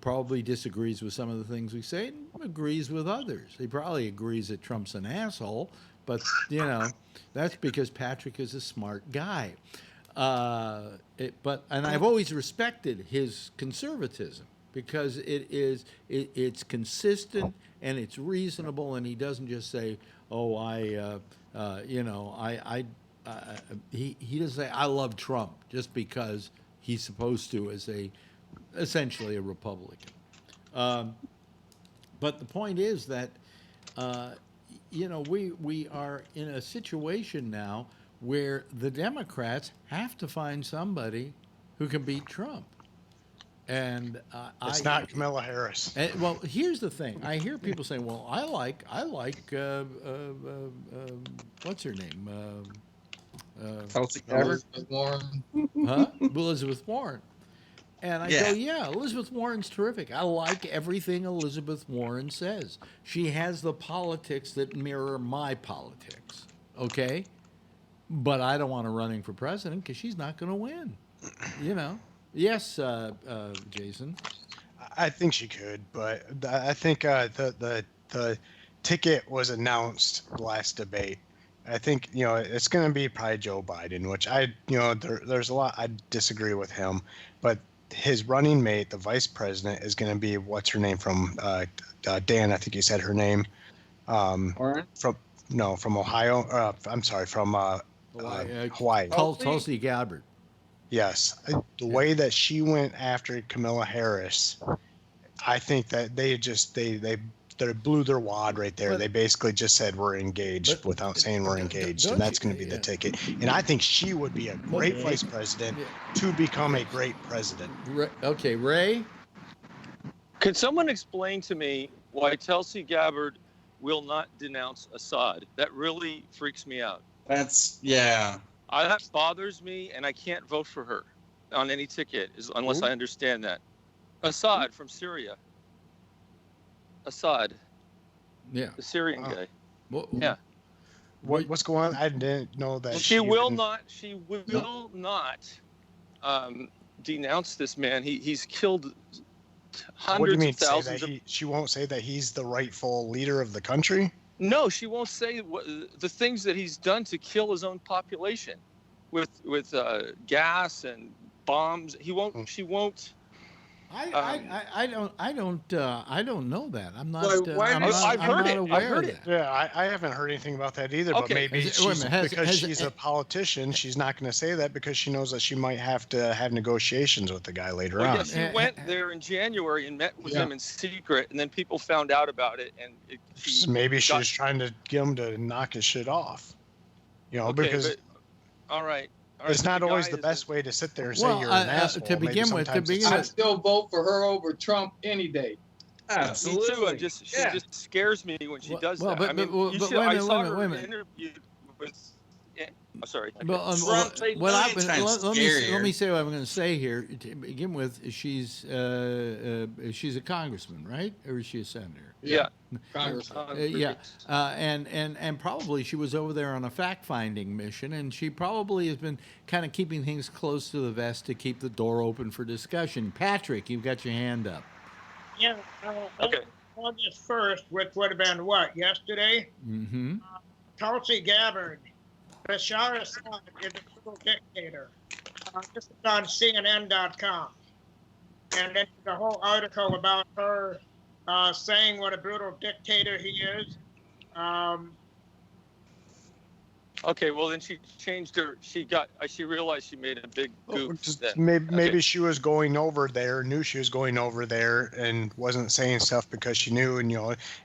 probably disagrees with some of the things we say and agrees with others. He probably agrees that Trump's an asshole, but that's because Patrick is a smart guy. And I've always respected his conservatism, because it's consistent and it's reasonable, and he doesn't just say, "Oh, he doesn't say I love Trump just because he's supposed to as essentially a Republican." But the point is that we are in a situation now where the Democrats have to find somebody who can beat Trump. And it's not Kamala Harris. Well, here's the thing. I hear people saying, "Well, I like what's her name? Elizabeth Warren. Huh? Elizabeth Warren." And I Yeah. go, "Yeah, Elizabeth Warren's terrific. I like everything Elizabeth Warren says. She has the politics that mirror my politics. Okay, but I don't want her running for president because she's not going to win. Yes, Jason. I think she could, but I think the ticket was announced last debate. I think it's going to be probably Joe Biden, which there's a lot I disagree with him, but his running mate, the vice president, is going to be what's her name from Dan. I think you said her name. Warren? From Ohio. I'm sorry, from Hawaii. Tulsi Gabbard. Yes, the way that she went after Kamala Harris, I think that they blew their wad right there. They basically just said we're engaged without saying we're engaged, and that's going to be the ticket. And I think she would be a great vice president to become a great president. Okay, Ray? Can someone explain to me why Tulsi Gabbard will not denounce Assad? That really freaks me out. That bothers me, and I can't vote for her on any ticket unless I understand that. Assad from Syria. Assad. Yeah. The Syrian guy. Yeah. What's going on? I didn't know that. She will not denounce this man. He's killed hundreds of thousands. She won't say that he's the rightful leader of the country? No, she won't say the things that he's done to kill his own population with gas and bombs. He won't. She won't. I don't know that. I'm not. I've heard it. Aware I've heard of it. that. Yeah, I haven't heard anything about that either. But maybe she's a politician, she's not going to say that because she knows that she might have to have negotiations with the guy later on. Yes, she went there in January and met with him in secret, and then people found out about it, and maybe she was trying to get him to knock his shit off. Because all right. It's not always the best way to sit there and say you're an asshole. To begin with, I'd still vote for her over Trump any day. Absolutely. Me too. She just scares me when she does that. I saw her interviewed with. Oh, sorry. Let me say what I'm going to say here. To begin with, she's a congressman, right? Or is she a senator? Yeah. Congressman. And probably she was over there on a fact-finding mission, and she probably has been kind of keeping things close to the vest to keep the door open for discussion. Patrick, you've got your hand up. Yeah. Okay. August 1st, which would have been what, yesterday? Mm-hmm. Tulsi Gabbard. Bashar Assad is a brutal dictator. This is on CNN.com. And then the whole article about her saying what a brutal dictator he is. Okay, well then she changed her. She realized she made a big goof. Maybe she was going over there, knew she was going over there, and wasn't saying stuff because she knew. And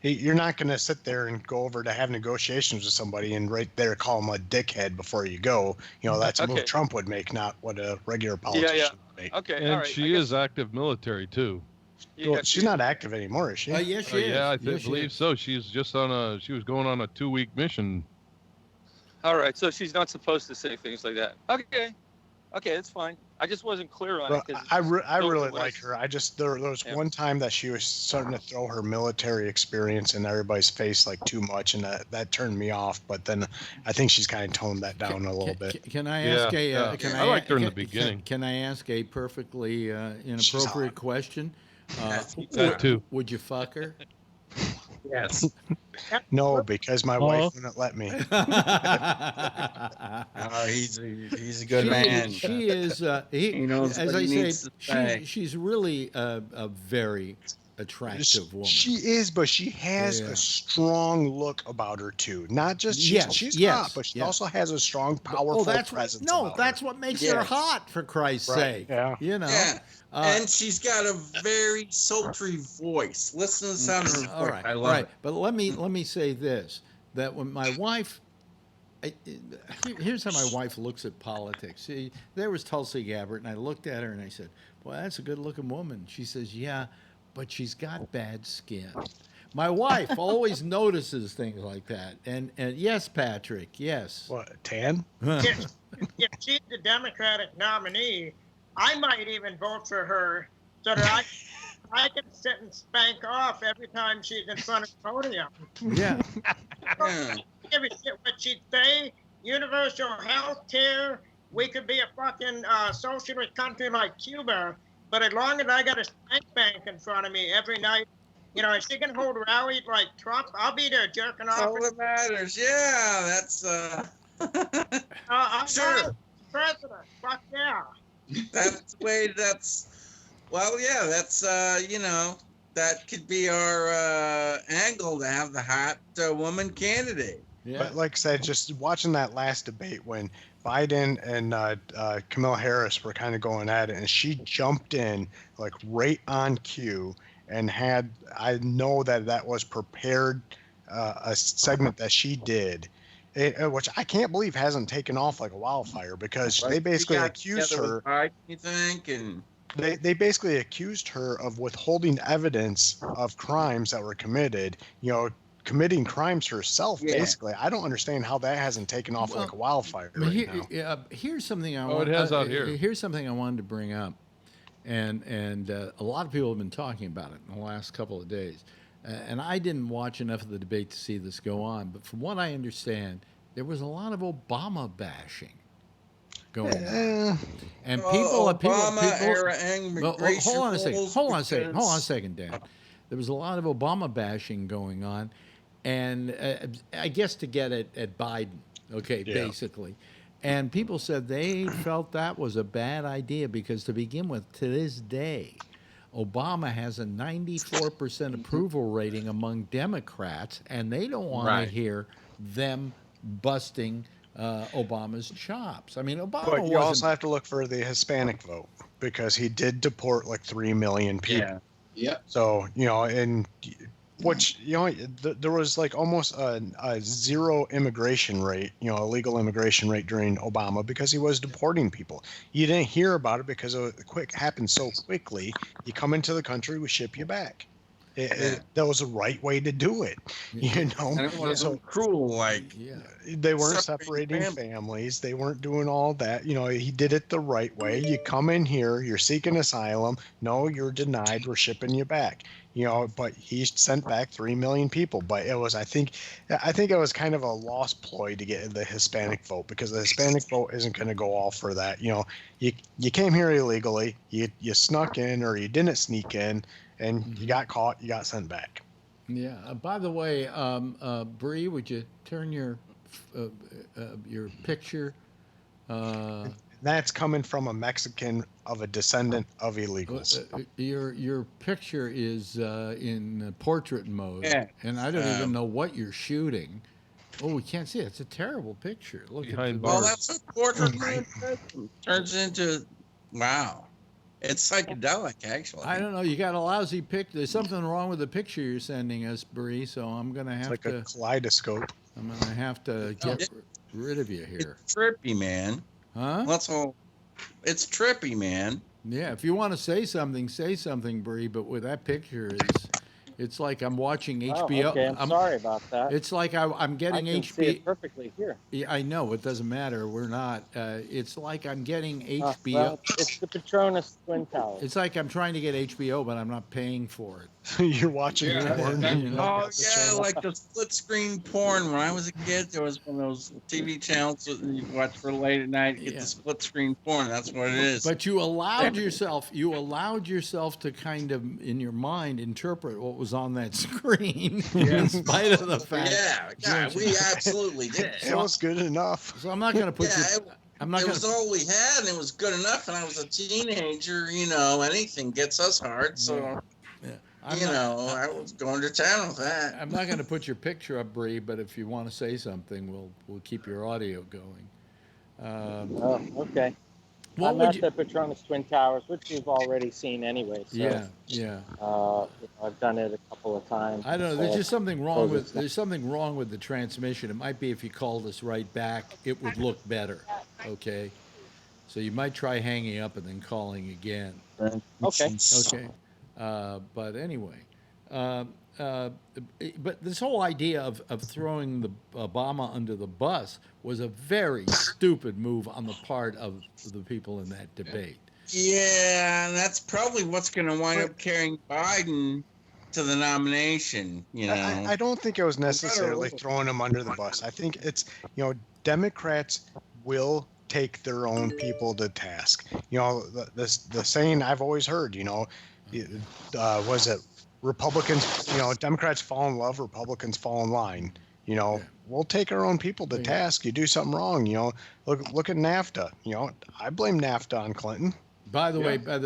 you're not going to sit there and go over to have negotiations with somebody and right there call them a dickhead before you go. That's a move Trump would make, not what a regular politician would make. Okay, and all right. She is active military too. Well, she's not active anymore, is she? Yes, she is. Yeah, I Yes, she believe is. so. She's just she was going on a 2-week mission. All right, so she's not supposed to say things like that. Okay. Okay, that's fine. I just wasn't clear on Well, it. 'cause I so really it was- like her. I just there was Yeah. one time that she was starting to throw her military experience in everybody's face like too much, and that turned me off. But then I think she's kind of toned that down a little bit. Can I ask I liked her in the can- beginning. Can I ask a perfectly inappropriate question? That too. Would you fuck her? Yes. No, because my wife wouldn't let me. Oh, he's a good man. She is. He knows as what I he needs say, to say. she's really a very attractive woman. She is, but she has Yeah. a strong look about her too. Not just she's yes, hot, but she yes. also has a strong, powerful presence. about that's her. what makes her Yes. hot, for Christ's Right, sake. yeah. You know. Yeah. Uh, And she's got a very sultry voice. Listen to the sound of her voice. all right, I love all right. it. But let me say this: that when my wife, here's how my wife looks at politics. See, there was Tulsi Gabbard, and I looked at her and I said, "Well, that's a good-looking woman." She says, "Yeah, but she's got bad skin." My wife always notices things like that. And yes, Patrick, yes. What, tan? If she's the Democratic nominee, I might even vote for her so that I can sit and spank off every time she's in front of the podium. Yeah. Yeah. Give a shit what she'd say. Universal health care. We could be a fucking socialist country like Cuba, but as long as I got a spank bank in front of me every night, if she can hold rallies like Trump, I'll be there jerking off. All that matters. Yeah, that's I'm sure. not president. Fuck yeah. That's the way. That's that could be our angle to have the hot woman candidate. Yeah. But like I said, just watching that last debate when Biden and Kamala Harris were kind of going at it, and she jumped in like right on cue and I know that was prepared, a segment that she did, which I can't believe hasn't taken off like a wildfire, because they basically accused her. You think? And They basically accused her of withholding evidence of crimes that were committed, committing crimes herself, basically. I don't understand how that hasn't taken off like a wildfire right now. Here's something it has out here. Here's something I wanted to bring up, and a lot of people have been talking about it in the last couple of days, and I didn't watch enough of the debate to see this go on, but from what I understand, there was a lot of Obama bashing going on. And people Obama-era immigration hold on a second. rules Hold on a because- second, Dan. There was a lot of Obama bashing going on, and I guess to get at Biden, basically. And people said they felt that was a bad idea because, to begin with, to this day, Obama has a 94% approval rating among Democrats, and they don't want to hear them busting Obama's chops. I mean, Obama But you wasn't... also have to look for the Hispanic vote, because he did deport like 3 million people. Yeah. Yep. So, and which, there was like almost a zero immigration rate, illegal immigration rate during Obama, because he was deporting people. You didn't hear about it because it happened so quickly. You come into the country, we ship you back. That was the right way to do it, And it wasn't cruel, like they weren't separating families. They weren't doing all that. He did it the right way. You come in here, you're seeking asylum. No, you're denied. We're shipping you back. But he sent back 3 million people. But it was, I think it was kind of a lost ploy to get the Hispanic vote, because the Hispanic vote isn't going to go all for that. You came here illegally. You snuck in, or you didn't sneak in, and you got caught. You got sent back. Yeah. By the way, Bree, would you turn your picture? That's coming from a Mexican of a descendant of illegals. Your picture is in portrait mode, and I don't even know what you're shooting. Oh, we can't see it. It's a terrible picture. Look Behind at Well, bars. that's a portrait mode. Turns into, wow. It's psychedelic, actually. I don't know. You got a lousy picture. There's something wrong with the picture you're sending us, Bree. So I'm gonna have It's like a kaleidoscope. I'm gonna have to get rid of you here. It's trippy, man. Huh? That's all. It's trippy, man. Yeah. If you want to say something, Bree. But with that picture, It's like I'm watching Oh, HBO. okay, I'm sorry about that. It's like I'm getting I can see HBO. it perfectly here. Yeah, I know it doesn't matter. We're not. It's like I'm getting HBO. Well, it's the Patronus Twin Towers. It's like I'm trying to get HBO, but I'm not paying for it. You're watching porn. You know? Oh yeah, like the split screen porn. When I was a kid, there was one of those TV channels that you watch for late at night. Get the split screen porn. That's what it is. But you allowed yourself to kind of in your mind interpret what was on that screen, in spite of the fact. Yeah, we absolutely did. It was good enough. So I'm not going to put you. I'm not it going was all we had, and it was good enough. And I was a teenager. You know, anything gets us hard. So, I was going to town with that. I'm not going to put your picture up, Bree. But if you want to say something, we'll keep your audio going. Okay. What I'm would at you- the Patronus Twin Towers, which you've already seen anyway. So, Yeah. I've done it a couple of times. I don't know. There's just something wrong with. it's- There's something wrong with the transmission. It might be if you called us right back, it would look better. Okay. So you might try hanging up and then calling again. Okay. Okay. But anyway, but this whole idea of throwing the Obama under the bus was a very stupid move on the part of the people in that debate. Yeah, and that's probably what's going to wind up carrying Biden to the nomination. You know, I don't think it was necessarily throwing him under the bus. I think it's, Democrats will take their own people to task. The saying I've always heard, was it Republicans, Democrats fall in love, Republicans fall in line. We'll take our own people to task. You do something wrong, look at NAFTA. I blame NAFTA on Clinton. By the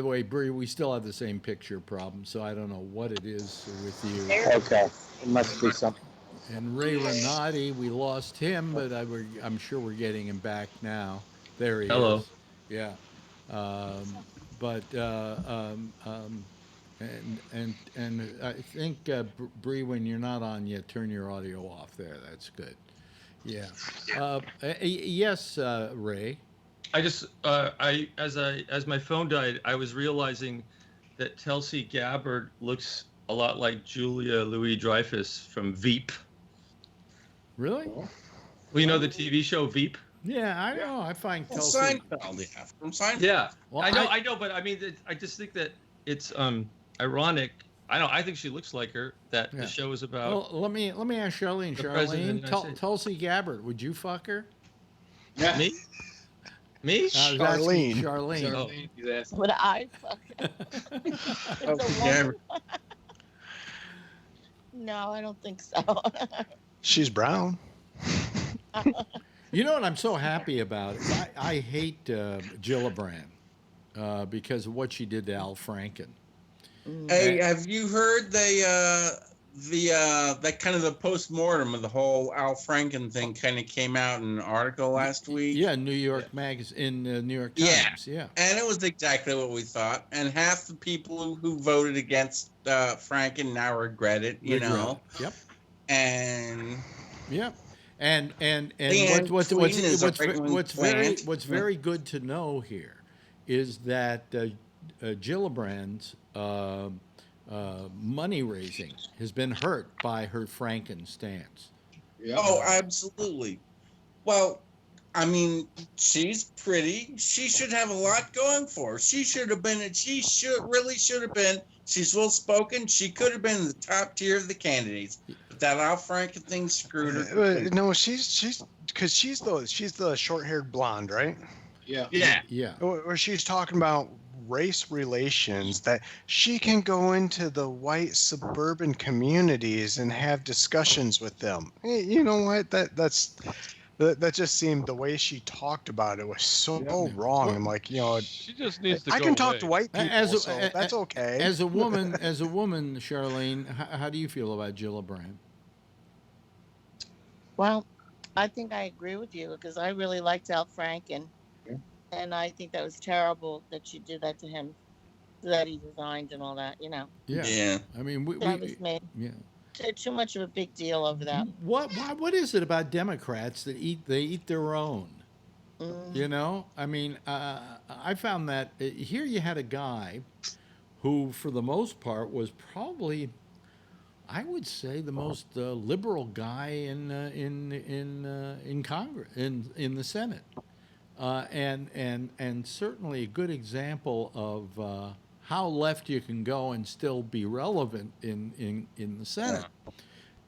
way, Bree, we still have the same picture problem, so I don't know what it is with you. Okay. It must be something. And Ray Renati, we lost him, but I'm sure we're getting him back now. There he Hello. is. Yeah. And I think Bree, when you're not on yet, turn your audio off there. That's good. Yeah. Yes, Ray. I just as my phone died, I was realizing that Tulsi Gabbard looks a lot like Julia Louis-Dreyfus from Veep. Really? Well, you know the TV show Veep? Yeah, I know. I find Tulsi. Seinfeld, from Seinfeld. Yeah, Well, I know, but I mean, I just think that it's ironic. I think she looks like her. That the show is about. Well, let me ask Charlene. The President of the United States. Tulsi Gabbard, would you fuck her? Yeah. Me? Charlene. Charlene. Would I fuck her? It's a woman. No, I don't think so. She's brown. You know what I'm so happy about? I hate Gillibrand because of what she did to Al Franken. Hey, have you heard that kind of the post-mortem of the whole Al Franken thing kind of came out in an article last week? Yeah, New York Magazine, in New York Times. Yeah. And it was exactly what we thought. And half the people who voted against Franken now regret it, you know. Yep. And yep. And what's very good to know here is that Gillibrand's money raising has been hurt by her Franken stance. Yeah. Oh, absolutely. Well, I mean, she's pretty. She should have a lot going for her. She should have been. She really should have been. She's well spoken. She could have been in the top tier of the candidates. But that Al Franken thing screwed her. No, she's because she's the short-haired blonde, right? Yeah. Yeah. Where she's talking about race relations, that she can go into the white suburban communities and have discussions with them. Hey, you know what? That just seemed, the way she talked about it was so wrong. I'm like, she just needs to. I go can talk away. to white people, so that's okay. As a woman, Charlene, how do you feel about Gillibrand? Well, I think I agree with you because I really liked Al Franken. And I think that was terrible that she did that to him, that he resigned and all that, Yeah. Yeah. I mean, that was made too much of a big deal over that. What is it about Democrats that eat their own? You know, I mean, I found that here you had a guy who, for the most part, was probably I would say the most liberal guy in Congress, in the Senate, and certainly a good example of how left you can go and still be relevant in the Senate.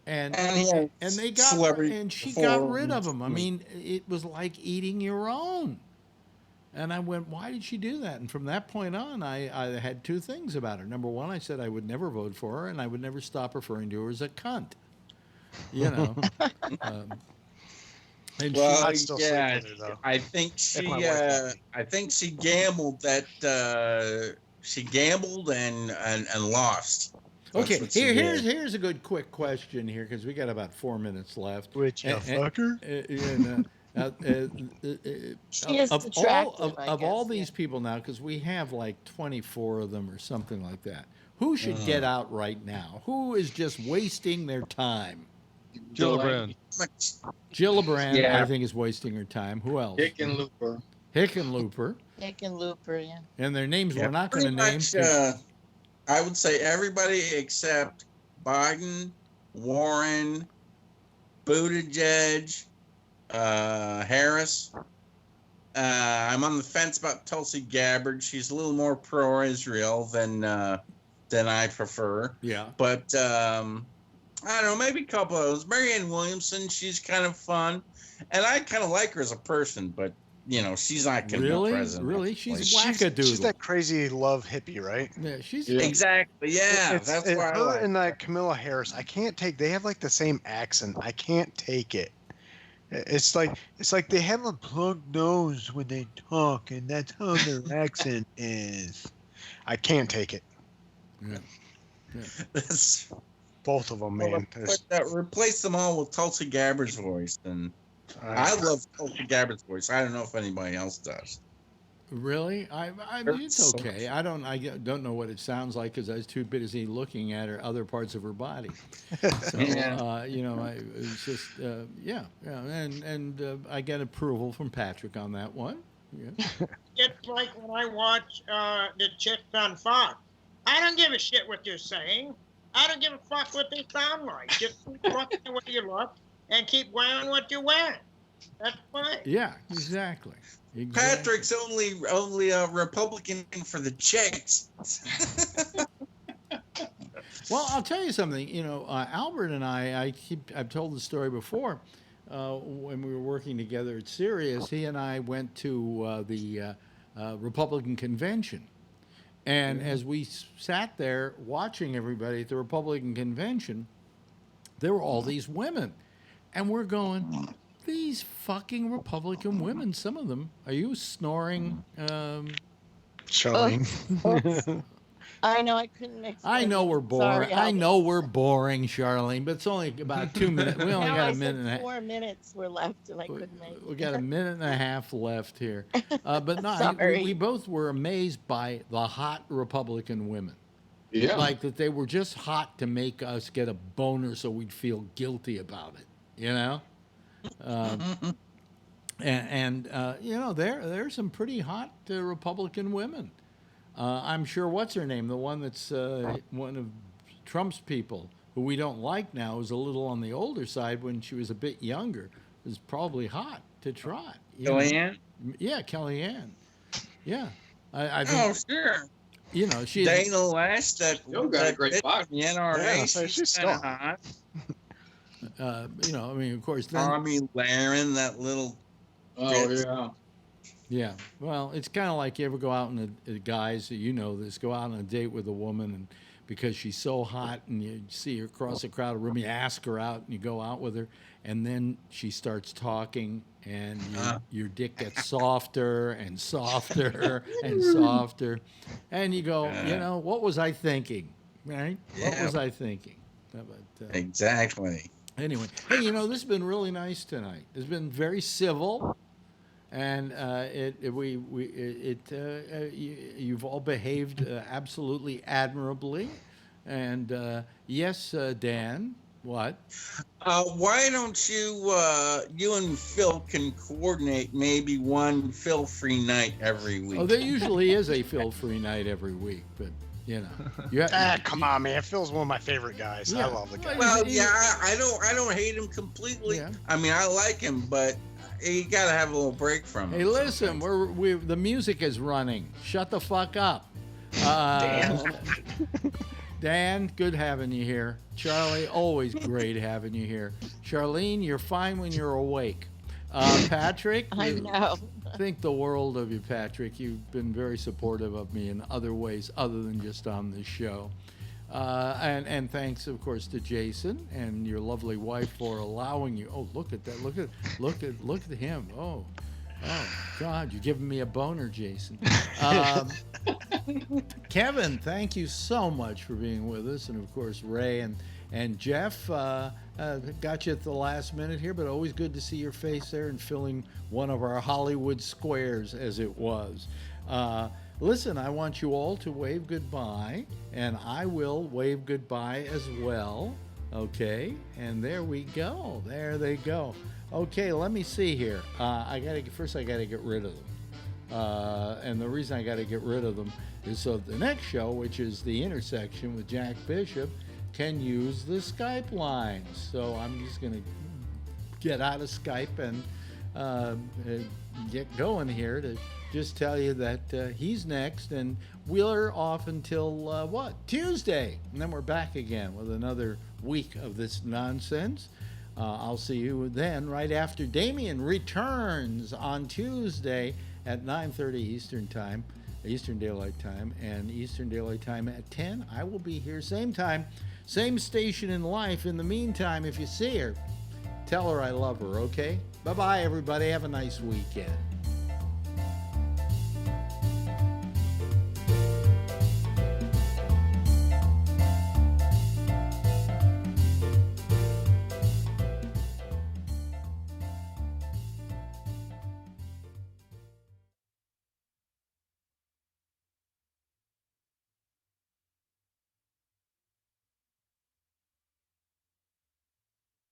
And they got and she got rid of him. I mean, it was like eating your own. And I went, why did she do that? And from that point on, I had two things about her. Number one, I said I would never vote for her, and I would never stop referring to her as a cunt. You know. And well, yeah, I think she gambled that she gambled and lost. Okay, here's a good quick question here because we got about 4 minutes left. Which fucker? She is attractive, of all these people now, because we have like 24 of them or something like that. Who should get out right now? Who is just wasting their time? Gillibrand. Gillibrand, yeah. I think, is wasting her time. Who else? Hickenlooper, yeah. And their names we're not going to name. I would say everybody except Biden, Warren, Buttigieg, Harris. I'm on the fence about Tulsi Gabbard. She's a little more pro-Israel than I prefer. Yeah. But I don't know, maybe a couple of those. Marianne Williamson, she's kind of fun, and I kind of like her as a person, but you know, she's not going to be president. Really? She's wackadoodle. She's that crazy love hippie, right? Yeah, she's exactly. Yeah, that's why her and that Kamala Harris. I can't take. They have like the same accent. I can't take it. It's like they have a plugged nose when they talk, and that's how their accent is. I can't take it. Yeah. That's both of them, man. Replace them all with Tulsi Gabbard's voice, and I love Tulsi Gabbard's voice. I don't know if anybody else does. Really? I mean, it's okay. I don't know what it sounds like because I was too busy looking at her other parts of her body. So you know, it's just yeah, and I get approval from Patrick on that one. Yeah. It's like when I watch the chicks on Fox. I don't give a shit what they're saying. I don't give a fuck what they sound like. Just keep looking the way you look and keep wearing what you wear. That's fine. Yeah, exactly. Patrick's only a Republican for the chicks. Well, I'll tell you something. You know, Albert and I've told the story before. When we were working together at Sirius, he and I went to the Republican convention. And as we sat there watching everybody at the Republican convention, there were all these women. And we're going, these fucking Republican women, some of them, are you snoring? Charlene. I know I couldn't explain. I know we're boring. Sorry, I know we're boring, Charlene, but it's only about 2 minutes. We only got a minute and a half. 4 minutes were left, and I couldn't make it. We got a minute and a half left here. But no, we both were amazed by the hot Republican women. Yeah. Like that they were just hot to make us get a boner so we'd feel guilty about it, you know? And you know, there's some pretty hot Republican women. I'm sure, what's her name? The one that's one of Trump's people, who we don't like now, is a little on the older side. When she was a bit younger, was probably hot to trot. Kellyanne? Yeah, Kellyanne. Yeah. I think, oh, sure. You know, she Dana Lash, that got a great body. The NRA, yeah, she's still hot. You know, I mean, of course. Then, Army Laren, that little. Oh, yeah. Yeah, well, it's kind of like you ever go out and guys, you know this, go out on a date with a woman, and because she's so hot and you see her across a crowded room, you ask her out and you go out with her, and then she starts talking and your dick gets softer and softer and softer, and you go, you know, what was I thinking, right? Yeah. What was I thinking? But, exactly. Anyway, hey, you know, this has been really nice tonight. It's been very civil. And you've all behaved absolutely admirably. And yes, Dan, what? Why don't you and Phil can coordinate maybe one Phil-free night every week? Oh, there usually is a Phil-free night every week, but You know. Come on, man. Phil's one of my favorite guys. Yeah. I love the guy. Well, yeah, I don't hate him completely. Yeah. I mean, I like him, but you gotta have a little break from him. Hey, listen, the music is running. Shut the fuck up. Dan, good having you here. Charlie, always great having you here. Charlene, you're fine when you're awake. Patrick, I know. Think the world of you, Patrick. You've been very supportive of me in other ways other than just on this show. And thanks, of course, to Jason and your lovely wife for allowing you. Oh, look at that! Look at him! Oh, God, you're giving me a boner, Jason. Kevin, thank you so much for being with us, and of course, Ray and Jeff. Got you at the last minute here, but always good to see your face there and filling one of our Hollywood squares as it was. Listen, I want you all to wave goodbye, and I will wave goodbye as well. Okay, and there we go. There they go. Okay, let me see here. I gotta get rid of them. And the reason I gotta get rid of them is so the next show, which is The Intersection with Jack Bishop, can use the Skype lines. So I'm just going to get out of Skype and get going here to just tell you that he's next, and we're off until Tuesday, and then we're back again with another week of this nonsense. I'll see you then right after Damien returns on Tuesday at 9:30 Eastern Time, Eastern Daylight Time, and Eastern Daylight Time at 10. I will be here same time, same station in life. In the meantime, if you see her, tell her I love her, okay? Bye-bye, everybody. Have a nice weekend.